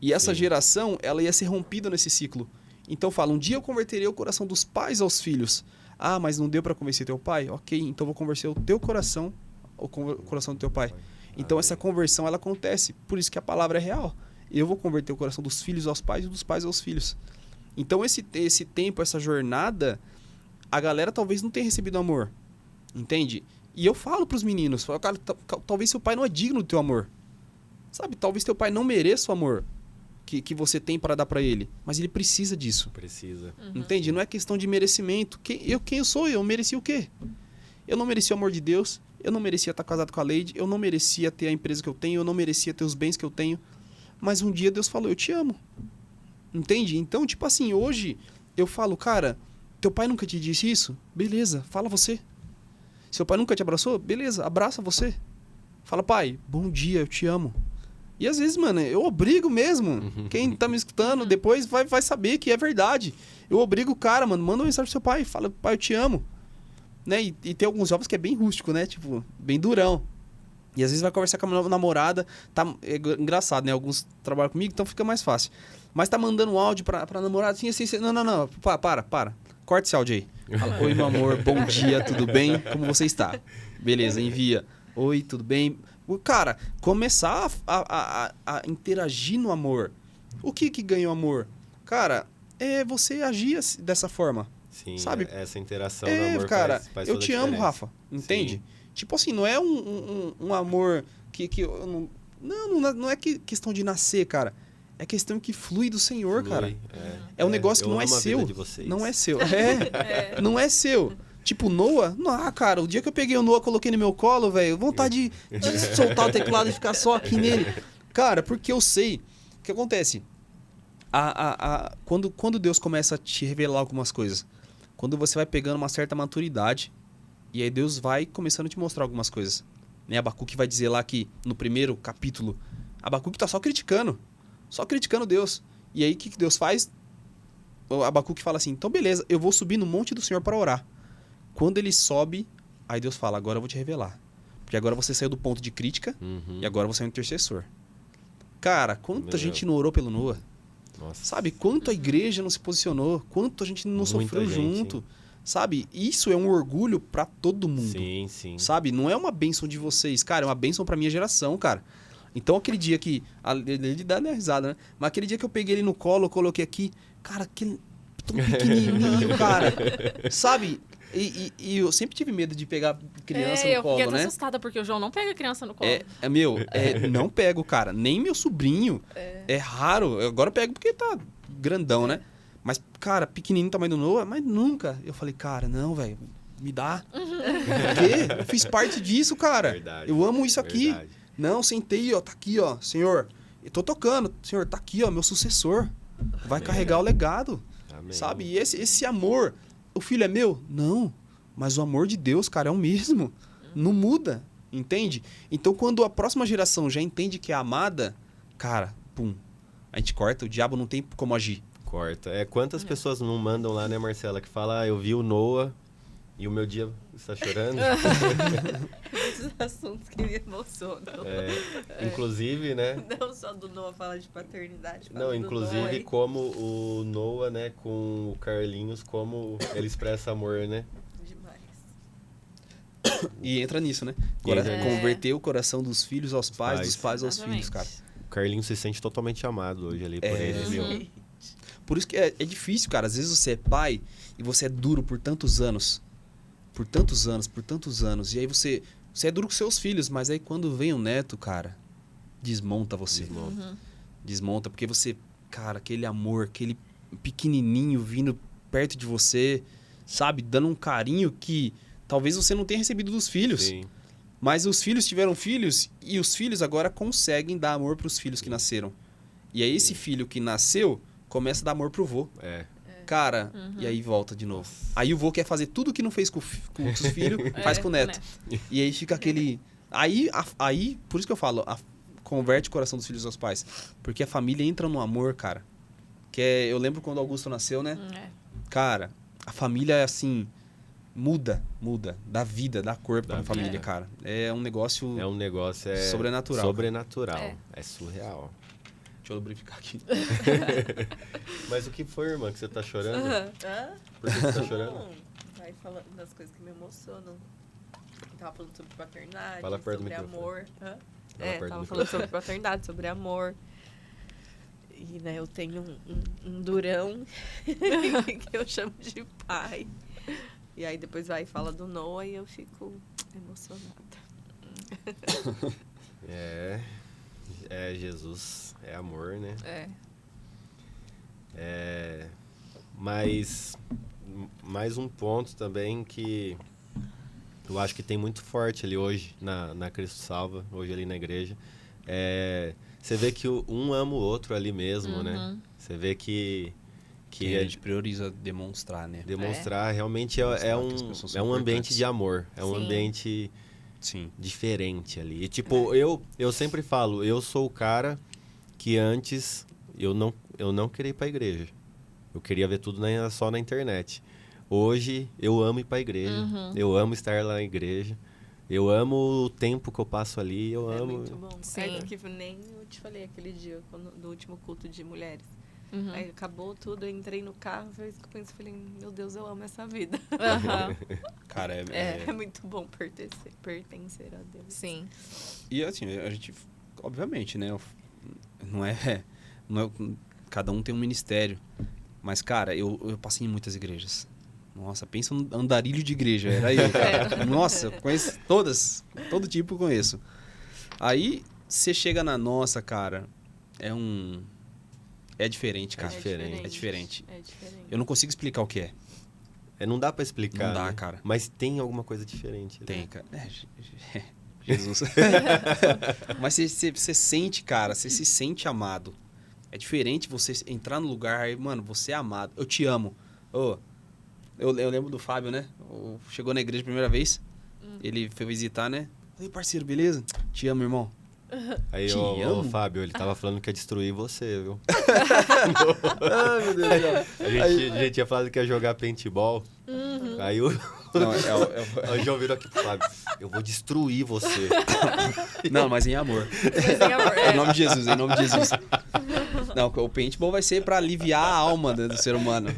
E essa geração, ela ia ser rompida nesse ciclo. Então fala, um dia eu converterei o coração dos pais aos filhos. Ah, mas não deu para convencer teu pai? Ok, então vou convencer o teu coração, o coração do teu pai. Então essa conversão, ela acontece. Por isso que a palavra é real. Eu vou converter o coração dos filhos aos pais e dos pais aos filhos. Então esse tempo, essa jornada, a galera talvez não tenha recebido amor. Entende? E eu falo pros meninos, cara, talvez seu pai não é digno do teu amor. Sabe, talvez teu pai não mereça o amor que você tem para dar para ele, mas ele precisa disso. Precisa. Entende? Não é questão de merecimento. Quem eu sou? Eu mereci o quê? Eu não merecia o amor de Deus, eu não merecia estar casado com a Leide, eu não merecia ter a empresa que eu tenho, eu não merecia ter os bens que eu tenho. Mas um dia Deus falou, eu te amo. Entende? Então, tipo assim, hoje eu falo, cara, teu pai nunca te disse isso? Beleza, fala você. Seu pai nunca te abraçou? Beleza, abraça você. Fala, pai, bom dia, eu te amo. E às vezes, mano, eu obrigo mesmo. Quem tá me escutando depois vai saber que é verdade. Eu obrigo o cara, mano, manda uma mensagem pro seu pai, fala, pai, eu te amo. Né? E tem alguns jovens que é bem rústico, né? Tipo, bem durão. E às vezes vai conversar com a namorada, é engraçado, né? Alguns trabalham comigo, então fica mais fácil. Mas tá mandando um áudio pra namorada, assim, não, para. Corta esse áudio aí. Fala, oi, meu amor, bom dia, tudo bem? Como você está? Beleza, envia. Oi, tudo bem? Cara, começar a interagir no amor. O que ganha o amor? Cara, é você agir dessa forma. Sim, sabe? Essa interação do amor cara, faz eu toda te a amo, diferença. Rafa. Entende? Sim. Tipo assim, não é um amor que eu não é questão de nascer, cara. É questão que flui do Senhor, Flui, cara. É um negócio que eu não é amo a vida seu. de vocês. Não é seu. Não é seu. Tipo, Noah? Não, cara, o dia que eu peguei o Noah, coloquei no meu colo, velho, vontade de soltar o teclado e ficar só aqui nele. Cara, porque eu sei o que acontece. Quando Deus começa a te revelar algumas coisas, quando você vai pegando uma certa maturidade, e aí Deus vai começando a te mostrar algumas coisas. Né? Abacuque vai dizer lá que, no primeiro capítulo, Abacuque tá só criticando Deus. E aí, o que Deus faz? O Abacuque fala assim, então beleza, eu vou subir no monte do Senhor para orar. Quando ele sobe, aí Deus fala, agora eu vou te revelar. Porque agora você saiu do ponto de crítica e agora você é um intercessor. Cara, quanta gente não orou pelo Noah? Nossa. Sabe? Quanto a igreja não se posicionou? Quanto a gente não Muita sofreu gente, junto? Sabe? Isso é um orgulho pra todo mundo. Sim. Sabe? Não é uma bênção de vocês. Cara, é uma bênção pra minha geração, cara. Então, aquele dia que... Ele dá minha risada, né? Mas aquele dia que eu peguei ele no colo, eu coloquei aqui... Cara, aquele... Tão pequenininho, cara. Sabe? E eu sempre tive medo de pegar criança no eu colo, fiquei até né? assustada, porque o João não pega criança no colo. Não pego, cara. Nem meu sobrinho. É raro. Eu agora pego porque tá grandão, né? Mas, cara, pequenininho, tamanho do Noah, mas nunca. Eu falei, cara, não, velho, me dá. Por quê? Eu fiz parte disso, cara. Verdade, eu amo isso aqui. verdade. Não, sentei, ó, tá aqui, ó, Senhor. Eu tô tocando. Senhor, tá aqui, ó, meu sucessor. Vai carregar o legado. Amém. Sabe? E esse amor, o filho é meu? Não. Mas o amor de Deus, cara, é o mesmo. Não muda, entende? Então, quando a próxima geração já entende que é amada, cara, pum, a gente corta, o diabo não tem como agir. Corta. Quantas pessoas não mandam lá, né, Marcela, que fala, eu vi o Noah e o meu dia está chorando? Esses assuntos que me emocionam. Inclusive, né? Não só do Noah fala de paternidade. Fala Não, do inclusive Noah, como o Noah, né, com o Carlinhos, como ele expressa amor, né? demais. E entra nisso, né? Converter o coração dos filhos aos pais, dos pais aos Exatamente. filhos, cara. O Carlinhos se sente totalmente amado hoje ali por ele, meu. Por isso que é difícil, cara. Às vezes você é pai e você é duro por tantos anos. Por tantos anos. E aí você é duro com seus filhos, mas aí quando vem o neto, cara, desmonta você. Desmonta, porque você, cara, aquele amor, aquele pequenininho vindo perto de você, sabe? Dando um carinho que talvez você não tenha recebido dos filhos. Sim. Mas os filhos tiveram filhos e os filhos agora conseguem dar amor pros filhos que nasceram. E aí esse filho que nasceu começa a dar amor pro vô. Cara, e aí volta de novo. Aí o vô quer fazer tudo que não fez com os filhos, faz com o neto. E aí fica aquele... Aí, por isso que eu falo, converte o coração dos filhos aos pais. Porque a família entra no amor, cara. Eu lembro quando o Augusto nasceu, né? Cara, a família é assim... Muda. Dá vida, dá corpo pra família, cara. É um negócio... Sobrenatural. Sobrenatural. É surreal. Deixa eu lubrificar aqui. Mas o que foi, irmã, que você tá chorando? Hã? Por que você tá chorando? Não, vai falando das coisas que me emocionam. Eu tava falando sobre paternidade, Fala perto do sobre microfone. amor. Fala perto do Tava microfone. falando sobre paternidade, sobre amor. E, né, eu tenho um durão que eu chamo de pai. E aí depois vai e fala do Noah e eu fico emocionada. Jesus é amor, né? É. Mas mais um ponto também que eu acho que tem muito forte ali hoje na Cristo Salva, hoje ali na igreja. Você vê que um ama o outro ali mesmo, né? Você vê que a gente prioriza demonstrar, né? Demonstrar realmente Mostrar que as pessoas são é um ambiente importantes. de amor. É um Sim. ambiente Sim. diferente ali. E, tipo, eu sempre falo, eu sou o cara que antes eu não queria ir pra igreja. Eu queria ver tudo só na internet. Hoje eu amo ir pra igreja. Eu amo estar lá na igreja. Eu amo o tempo que eu passo ali. Eu amo. muito bom. Sim. Que nem eu te falei aquele dia, do último culto de mulheres. Uhum. Aí acabou tudo, eu entrei no carro, foi isso que eu pensei, falei, meu Deus, eu amo essa vida. Aham. Cara, É muito bom pertencer a Deus. Sim. E assim, a gente, obviamente, né? Não é. Cada um tem um ministério. Mas, cara, eu passei em muitas igrejas. Nossa, pensa no andarilho de igreja. Era eu, cara. Nossa, eu conheço todas. Todo tipo eu conheço. Aí, você chega na nossa, cara, é diferente, cara. É diferente. Eu não consigo explicar o que é. Não dá pra explicar. Não dá, né? cara. Mas tem alguma coisa diferente. Tem, cara. Jesus. Mas você sente, cara, você se sente amado. É diferente você entrar no lugar e, mano, você é amado. Eu te amo. Eu lembro do Fábio, né? Chegou na igreja a primeira vez. Ele foi visitar, né? Falei, parceiro, beleza? Te amo, irmão. Aí, Te ô, amo? Fábio, ele tava falando que ia destruir você, viu? Ai, meu Deus do céu. A gente tinha falado que ia jogar paintball. Aí o João virou aqui pro Fábio. Eu vou destruir você. Não, mas em amor. Em nome de Jesus, em nome de Jesus. Não, o paintball vai ser pra aliviar a alma do ser humano.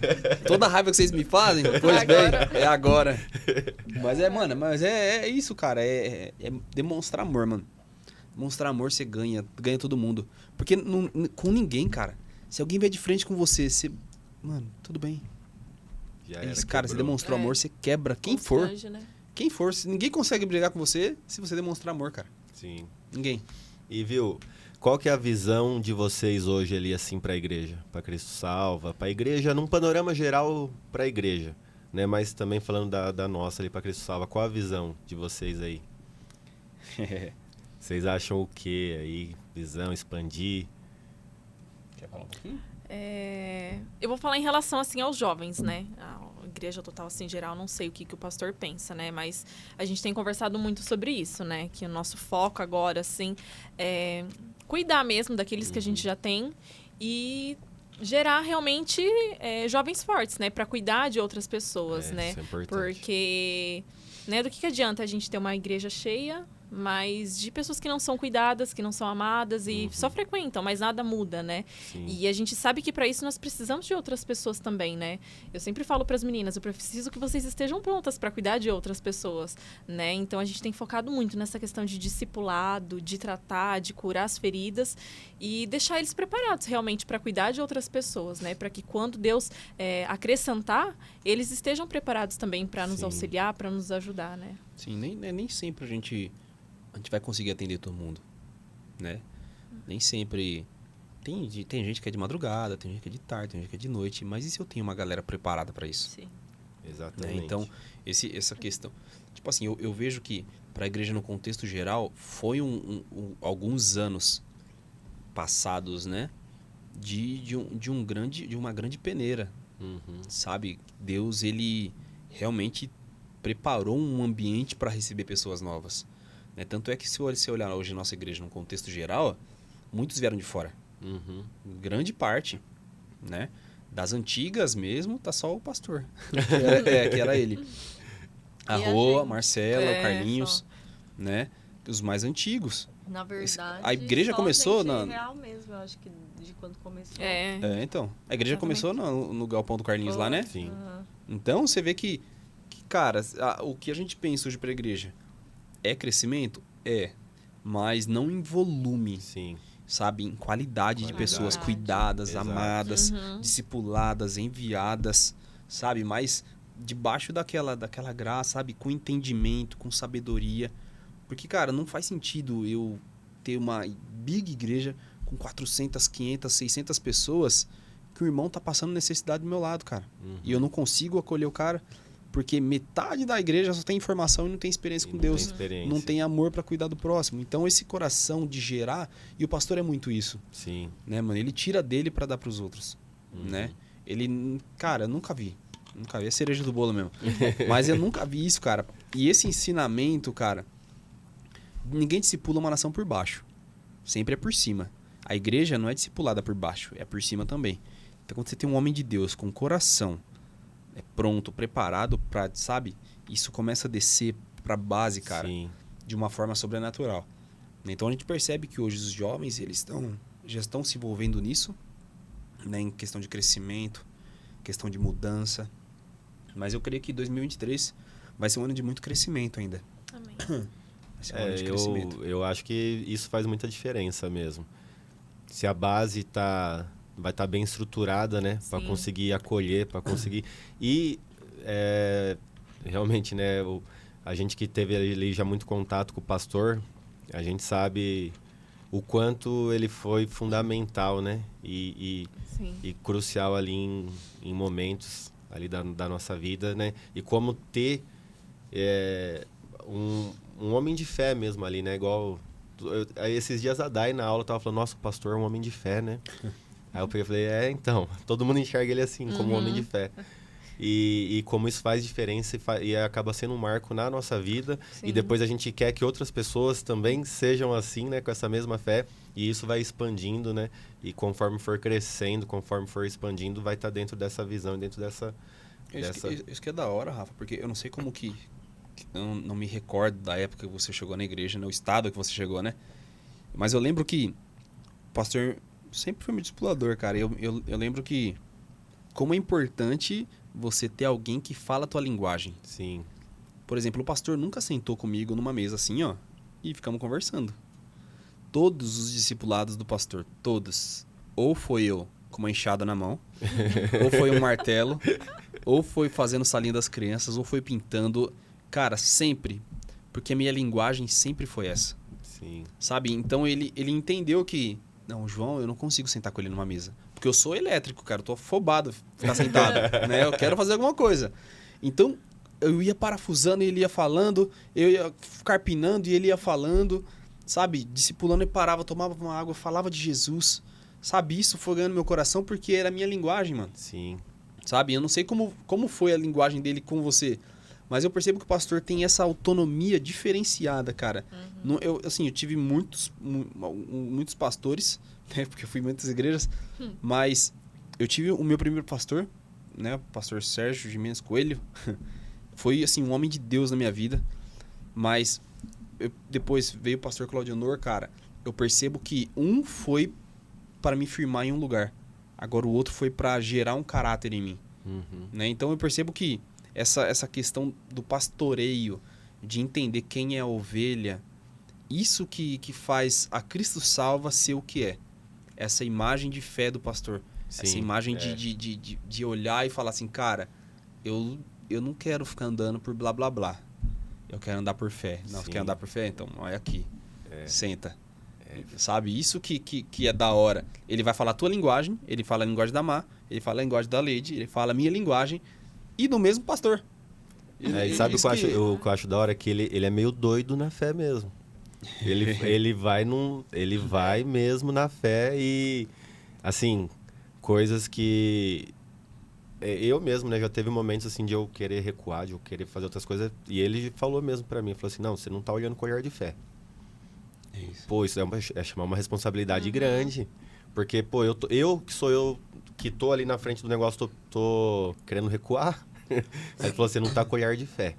Toda a raiva que vocês me fazem, pois bem, é agora. Mas é isso, cara. É demonstrar amor, mano. Demonstrar amor, você ganha todo mundo. Porque com ninguém, cara. Se alguém vier de frente com você, mano, tudo bem. Já É era, isso, cara. Você quebrou. demonstrou amor, você quebra quem for. Constrange, né? Quem for. Ninguém consegue brigar com você se você demonstrar amor, cara. Sim. Ninguém. E, viu, qual que é a visão de vocês hoje ali, assim, pra igreja? Pra Cristo Salva? Pra igreja, num panorama geral, pra igreja, né? Mas também falando da nossa ali, pra Cristo Salva. Qual a visão de vocês aí? Vocês acham o quê aí? Visão, expandir? Quer falar um pouquinho? Eu vou falar em relação, assim, aos jovens, né? A igreja total, assim, em geral, não sei o que o pastor pensa, né? Mas a gente tem conversado muito sobre isso, né? Que o nosso foco agora, assim, é cuidar mesmo daqueles que a gente já tem e gerar realmente jovens fortes, né? Para cuidar de outras pessoas, né? Isso é importante. Porque, né, do que adianta a gente ter uma igreja cheia, mas de pessoas que não são cuidadas, que não são amadas e só frequentam, mas nada muda, né? Sim. E a gente sabe que para isso nós precisamos de outras pessoas também, né? Eu sempre falo para as meninas, eu preciso que vocês estejam prontas para cuidar de outras pessoas, né? Então a gente tem focado muito nessa questão de discipulado, de tratar, de curar as feridas e deixar eles preparados realmente para cuidar de outras pessoas, né? Para que quando Deus acrescentar, eles estejam preparados também para nos Sim. auxiliar, para nos ajudar, né? Sim, nem sempre a gente vai conseguir atender todo mundo, né? Nem sempre... Tem gente que é de madrugada, tem gente que é de tarde, tem gente que é de noite, mas e se eu tenho uma galera preparada para isso? Sim. Né? Exatamente. Então, essa questão... Tipo assim, eu vejo que para a igreja no contexto geral, foi alguns anos passados, né? De uma grande peneira, sabe? Deus, ele realmente preparou um ambiente para receber pessoas novas. Né? Tanto é que se você olhar hoje a nossa igreja no contexto geral, muitos vieram de fora. Grande parte, né? Das antigas mesmo, tá só o pastor. que era ele. A E a Rô, a gente? Marcela, o Carlinhos, né? Os mais antigos. Na verdade, A igreja só começou gente real mesmo, eu acho que de quando começou. Então. A igreja começou no galpão do Carlinhos lá, né? Sim. Então, você vê que cara, o que a gente pensa hoje pra igreja é crescimento? É. Mas não em volume, Sim. sabe? Em qualidade de pessoas Qualidade. cuidadas, Exato. amadas, discipuladas, enviadas, sabe? Mas debaixo daquela graça, sabe? Com entendimento, com sabedoria. Porque, cara, não faz sentido eu ter uma big igreja com 400, 500, 600 pessoas que o irmão tá passando necessidade do meu lado, cara. E eu não consigo acolher o cara porque metade da igreja só tem informação e não tem experiência com Deus. Não tem amor para cuidar do próximo. Então esse coração de gerar, e o pastor é muito isso. Sim. Né, mano? Ele tira dele para dar para os outros, né? Ele, cara, eu nunca vi. Nunca vi, é cereja do bolo mesmo. Mas eu nunca vi isso, cara. E esse ensinamento, cara, ninguém discipula uma nação por baixo. Sempre é por cima. A igreja não é discipulada por baixo, é por cima também. Então quando você tem um homem de Deus com coração pronto, preparado para, sabe? Isso começa a descer pra base, cara, Sim. de uma forma sobrenatural. Então a gente percebe que hoje os jovens, eles já estão se envolvendo nisso, né, em questão de crescimento, questão de mudança. Mas eu creio que 2023 vai ser um ano de muito crescimento ainda. Amém. Vai ser um ano de crescimento. Eu acho que isso faz muita diferença mesmo. Se a base vai estar bem estruturada, né? Para Sim. conseguir acolher, para conseguir... E, realmente, né? A gente que teve ali já muito contato com o pastor, a gente sabe o quanto ele foi fundamental, né? E crucial ali em momentos ali da nossa vida, né? E como ter um homem de fé mesmo ali, né? Igual... esses dias a Dai na aula tava falando, nossa, o pastor é um homem de fé, né? Aí eu peguei e falei, então, todo mundo enxerga ele assim, como um homem de fé. E como isso faz diferença e acaba sendo um marco na nossa vida. Sim. E depois a gente quer que outras pessoas também sejam assim, né? Com essa mesma fé. E isso vai expandindo, né? E conforme for crescendo, conforme for expandindo, vai estar dentro dessa visão, dentro dessa... Isso que é da hora, Rafa, porque eu não sei como que eu não me recordo da época que você chegou na igreja, no estado que você chegou, né? Mas eu lembro que o pastor sempre foi meu discipulador, cara. Eu lembro que como é importante você ter alguém que fala a tua linguagem. Sim. Por exemplo, o pastor nunca sentou comigo numa mesa assim, ó, e ficamos conversando. Todos os discipulados do pastor, todos, ou foi eu com uma enxada na mão, ou foi um martelo, ou foi fazendo salinha das crianças, ou foi pintando. Cara, sempre. Porque a minha linguagem sempre foi essa. Sim. Sabe? Então ele entendeu que... Não, João, eu não consigo sentar com ele numa mesa. Porque eu sou elétrico, cara. Eu tô afobado ficar sentado. Né? Eu quero fazer alguma coisa. Então, eu ia parafusando e ele ia falando. Eu ia carpinando e ele ia falando. Sabe? Discipulando e parava, tomava uma água, falava de Jesus. Sabe? Isso foi ganhando meu coração porque era a minha linguagem, mano. Sim. Sabe? Eu não sei como foi a linguagem dele com você. Mas eu percebo que o pastor tem essa autonomia diferenciada, cara. Eu tive muitos pastores, né? Porque eu fui em muitas igrejas. Mas eu tive o meu primeiro pastor, né? O pastor Sérgio Jimenez Coelho. Foi, assim, um homem de Deus na minha vida. Mas depois veio o pastor Claudio Honor, cara. Eu percebo que um foi para me firmar em um lugar. Agora o outro foi para gerar um caráter em mim. Né? Então eu percebo que essa questão do pastoreio, de entender quem é a ovelha, isso que faz a Cristo Salva ser o que é. Essa imagem de fé do pastor. Sim, essa imagem de olhar e falar assim, cara, eu não quero ficar andando por blá blá blá. Eu quero andar por fé. Não, você quer andar por fé? Então, olha aqui. Senta. Sabe? Isso que é da hora. Ele vai falar a tua linguagem, ele fala a linguagem da Má, ele fala a linguagem da Lady, ele fala a minha linguagem, e do mesmo pastor. E sabe o que eu acho da hora? Que ele é meio doido na fé mesmo. Ele vai mesmo na fé e, assim, coisas que... Eu mesmo, né, já teve momentos, assim, de eu querer recuar, de eu querer fazer outras coisas, e ele falou mesmo pra mim, falou assim, não, você não tá olhando com olhar de fé. Isso. Pô, isso é chamar uma responsabilidade grande. Porque, pô, eu que tô ali na frente do negócio, tô querendo recuar. Aí ele falou, você não tá com olhar de fé.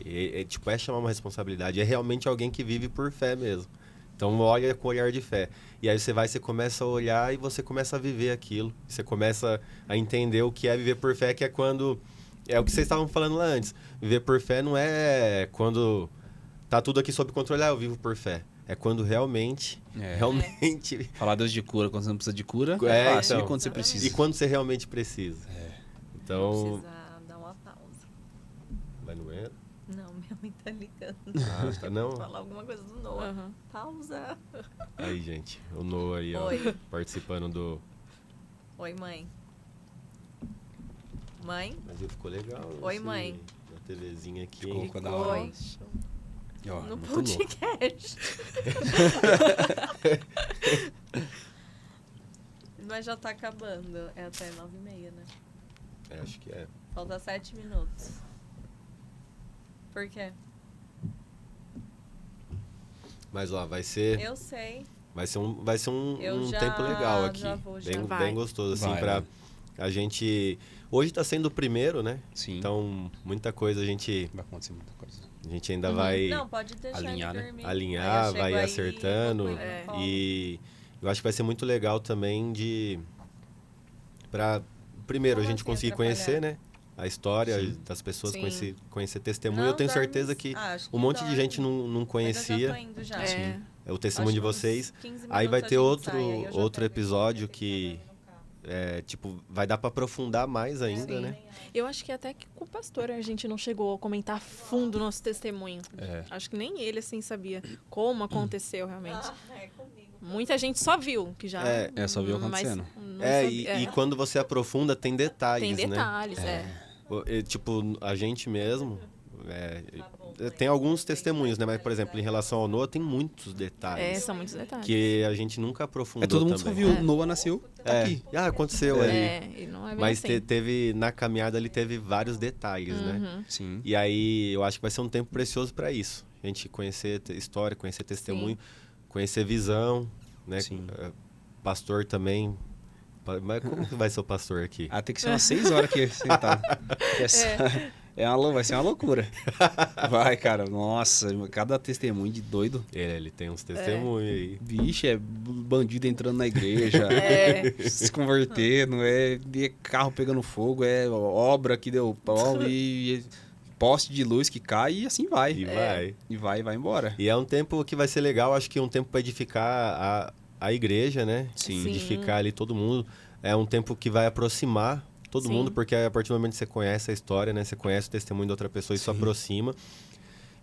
É chamar uma responsabilidade. É realmente alguém que vive por fé mesmo. Então, olha com olhar de fé. E aí você começa a olhar e você começa a viver aquilo. Você começa a entender o que é viver por fé, que é quando... É o que vocês estavam falando lá antes. Viver por fé não é quando tá tudo aqui sob controle, eu vivo por fé. É quando realmente... Falar Deus de cura quando você não precisa de cura é fácil. então, E quando você precisa. E quando você realmente precisa. Então... Precisa dar uma pausa. Vai no banheiro? Não, minha mãe tá tá ligando. Ah, tá, não. Falar alguma coisa do Noah. Aham. Pausa. Aí, gente, o Noah aí, ó, Oi. participando do... Oi, mãe. Mãe? Mas ficou legal. Oi, mãe. Na TVzinha aqui. Ficou da hora. Oi. E, ó, No muito louco. podcast. Mas já tá acabando. É até 9h30, né? É, acho que é. Falta 7 minutos. Por quê? Mas, ó, vai ser Eu sei. um Eu já- tempo legal aqui. já vou, já. Bem, Vai. bem gostoso, assim, Vai, pra vai. a gente... Hoje tá sendo o primeiro, né? Sim. Então, muita coisa a gente Vai acontecer muita coisa. ainda vai Não, pode deixar alinhar, ele né? dormir. alinhar, Aí eu vai chego aí, acertando. vou com ele no colo. E eu acho que vai ser muito legal também pra primeiro, Como a gente assim, conseguir atrapalhar? conhecer, né? A história Sim. das pessoas, Sim. conhecer testemunho. Não, Eu tenho dorme- certeza que acho que um monte de dorme. gente não Mas eu já conhecia tô indo já. É. o testemunho de Acho que uns vocês. 15 Aí vai minutos a ter gente outro, sai, aí eu já outro pego ele. episódio que, tipo, vai dar pra aprofundar mais ainda, Sim. né? Eu acho que até que com o pastor a gente não chegou a comentar a fundo o nosso testemunho. É. Acho que nem ele, assim, sabia como aconteceu realmente. Ah, é comigo. Muita gente só viu, que já... É, só viu mas acontecendo. não E sabia. quando você aprofunda, tem detalhes, Tem né? detalhes, Tipo, a gente mesmo... Tá bom, tem alguns testemunhos, né? Mas, por exemplo, em relação ao Noah, tem muitos É, detalhes são muitos detalhes. que a gente nunca aprofundou É, todo mundo só também. viu. É. Noah nasceu, tá É, aqui. aconteceu ali. E não é bem Mas assim. teve, na caminhada ali, teve vários detalhes, né? Uhum. Sim. E aí, eu acho que vai ser um tempo precioso para isso. A gente conhecer história, conhecer testemunho, conhecer visão, né? Sim. Pastor também. Mas como que vai ser o pastor aqui? Ah, tem que ser umas 6 horas aqui sentado. Vai ser uma loucura. Vai, cara. Nossa, cada testemunho de doido. Ele tem uns testemunhos aí. Vixe, é bandido entrando na igreja, se convertendo, é carro pegando fogo, é obra que deu pau e poste de luz que cai e assim vai. E vai. E vai embora. E é um tempo que vai ser legal, acho que é um tempo para edificar a igreja, né? Sim. Sim. Edificar ali todo mundo. É um tempo que vai aproximar todo Sim. mundo, porque a partir do momento que você conhece a história, né? Você conhece o testemunho da outra pessoa, isso aproxima.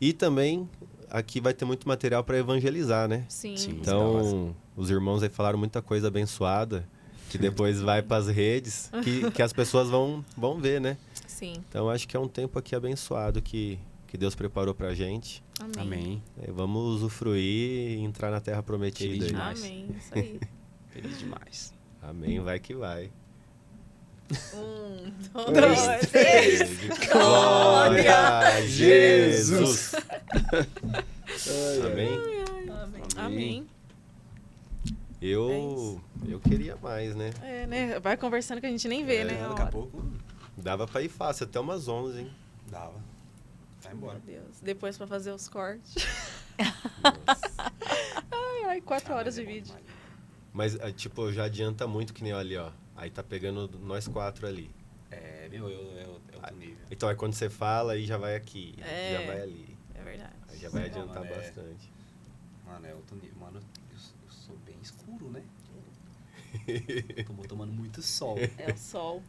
E também aqui vai ter muito material para evangelizar, né? Sim. Sim. Então, os irmãos aí falaram muita coisa abençoada, que depois vai para as redes, que as pessoas vão ver, né? Sim. Então, acho que é um tempo aqui abençoado que Deus preparou pra gente. Amém. Amém. Vamos usufruir e entrar na terra prometida. Feliz aí. demais. Amém. Isso aí. Feliz demais. Amém, vai que vai. 1, 2, 3. Glória a Jesus! Amém? Amém. Amém. Eu queria mais, né? É, né? Vai conversando que a gente nem vê, né? Daqui a pouco Dava pra ir fácil, até umas 11, hein? dava. Vai embora. Meu Deus. Depois pra fazer os cortes. Nossa. Ai, 4 horas mas é de bom vídeo. demais. Mas, tipo, já adianta muito que nem ali, ó. Aí tá pegando nós 4 ali. É, meu, é outro nível. Então, aí quando você fala, aí já vai aqui, É. já vai ali. É verdade. Aí já vai Sim, adiantar mano, bastante. Mano, é outro nível. Mano, eu sou bem escuro, né? Tô tomando muito sol. É o sol.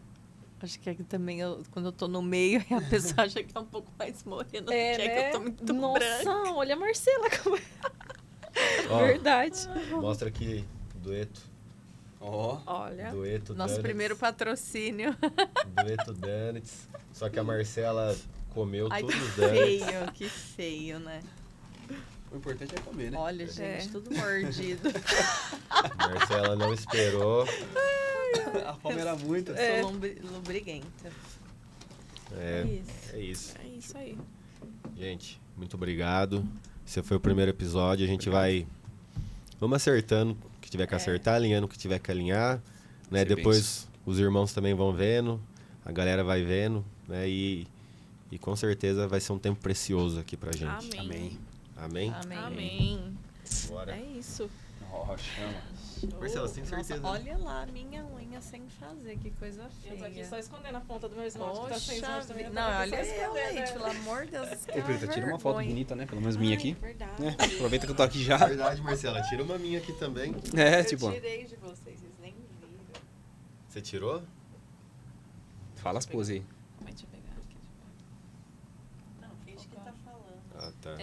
Acho que aqui também, quando eu tô no meio, a pessoa acha que é um pouco mais morena do que é que eu tô muito Nossa, branca. olha a Marcela. Como... Ó, Verdade. mostra aqui, dueto. Ó. Olha. Dueto Nosso Donuts. primeiro patrocínio. Dueto Donuts. Só que a Marcela comeu Ai, que todos os donuts. feio, que feio, né? O importante é comer, né? Olha, gente, É. tudo mordido. Marcela não esperou. A fome era muita. Sou lubriguenta. É, isso. é isso. É isso aí. Gente, muito obrigado. Esse foi o primeiro episódio. A gente vai... Vamos acertando o que tiver que acertar, alinhando o que tiver que alinhar. Né? Ser Depois os irmãos também vão vendo. A galera vai vendo. Né? E com certeza vai ser um tempo precioso aqui pra gente. Amém. Amém. Amém? Amém. Amém. Bora. É isso. Ó, chama. Marcela, você tem certeza? Nossa, olha lá a minha unha sem fazer, que coisa feia. Eu tô aqui só escondendo a ponta do meu esmalte. Que tá sem Poxa esmalte também. vida. Eu tô Não, aqui só olha eu, escondendo, gente, né? pelo amor de Deus. Ô, Preta, tira uma foto bonita, né? Pelo menos minha aqui. Verdade. Né? Aproveita que eu tô aqui já. Verdade, Marcela. Tira uma minha aqui também. É, Eu tipo, tirei de vocês nem viram. Você tirou? fala as poses aí. Deixa eu pegar aqui. Não, finge que tá falando. Ah, tá. Tá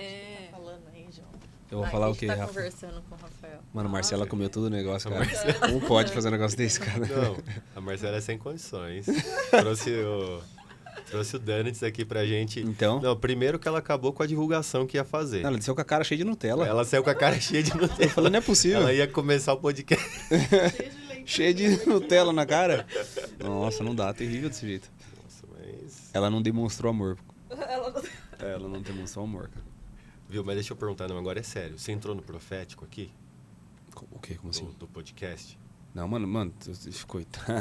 falando aí, João. Eu vou falar o quê, tá Rafa? conversando com o Rafael. Mano, a Marcela comeu todo o negócio, cara. Marcela. Como pode fazer um negócio desse, cara? Não, a Marcela é sem condições. Trouxe o Donuts aqui pra gente. Então? Não, primeiro que ela acabou com a divulgação que ia fazer. Não, ela desceu com a cara cheia de Nutella. Ela saiu com a cara cheia de Eu Nutella. falei, não é possível. Ela ia começar o podcast. Cheia de Nutella na cara. Nossa, não dá, terrível desse jeito. Nossa, mas... Ela não demonstrou amor. Ela não... Ela não demonstrou amor, cara. Viu, mas deixa eu perguntar, não, agora é sério. Você entrou no profético aqui? O quê? Como assim? Do podcast? Não, mano, coitado.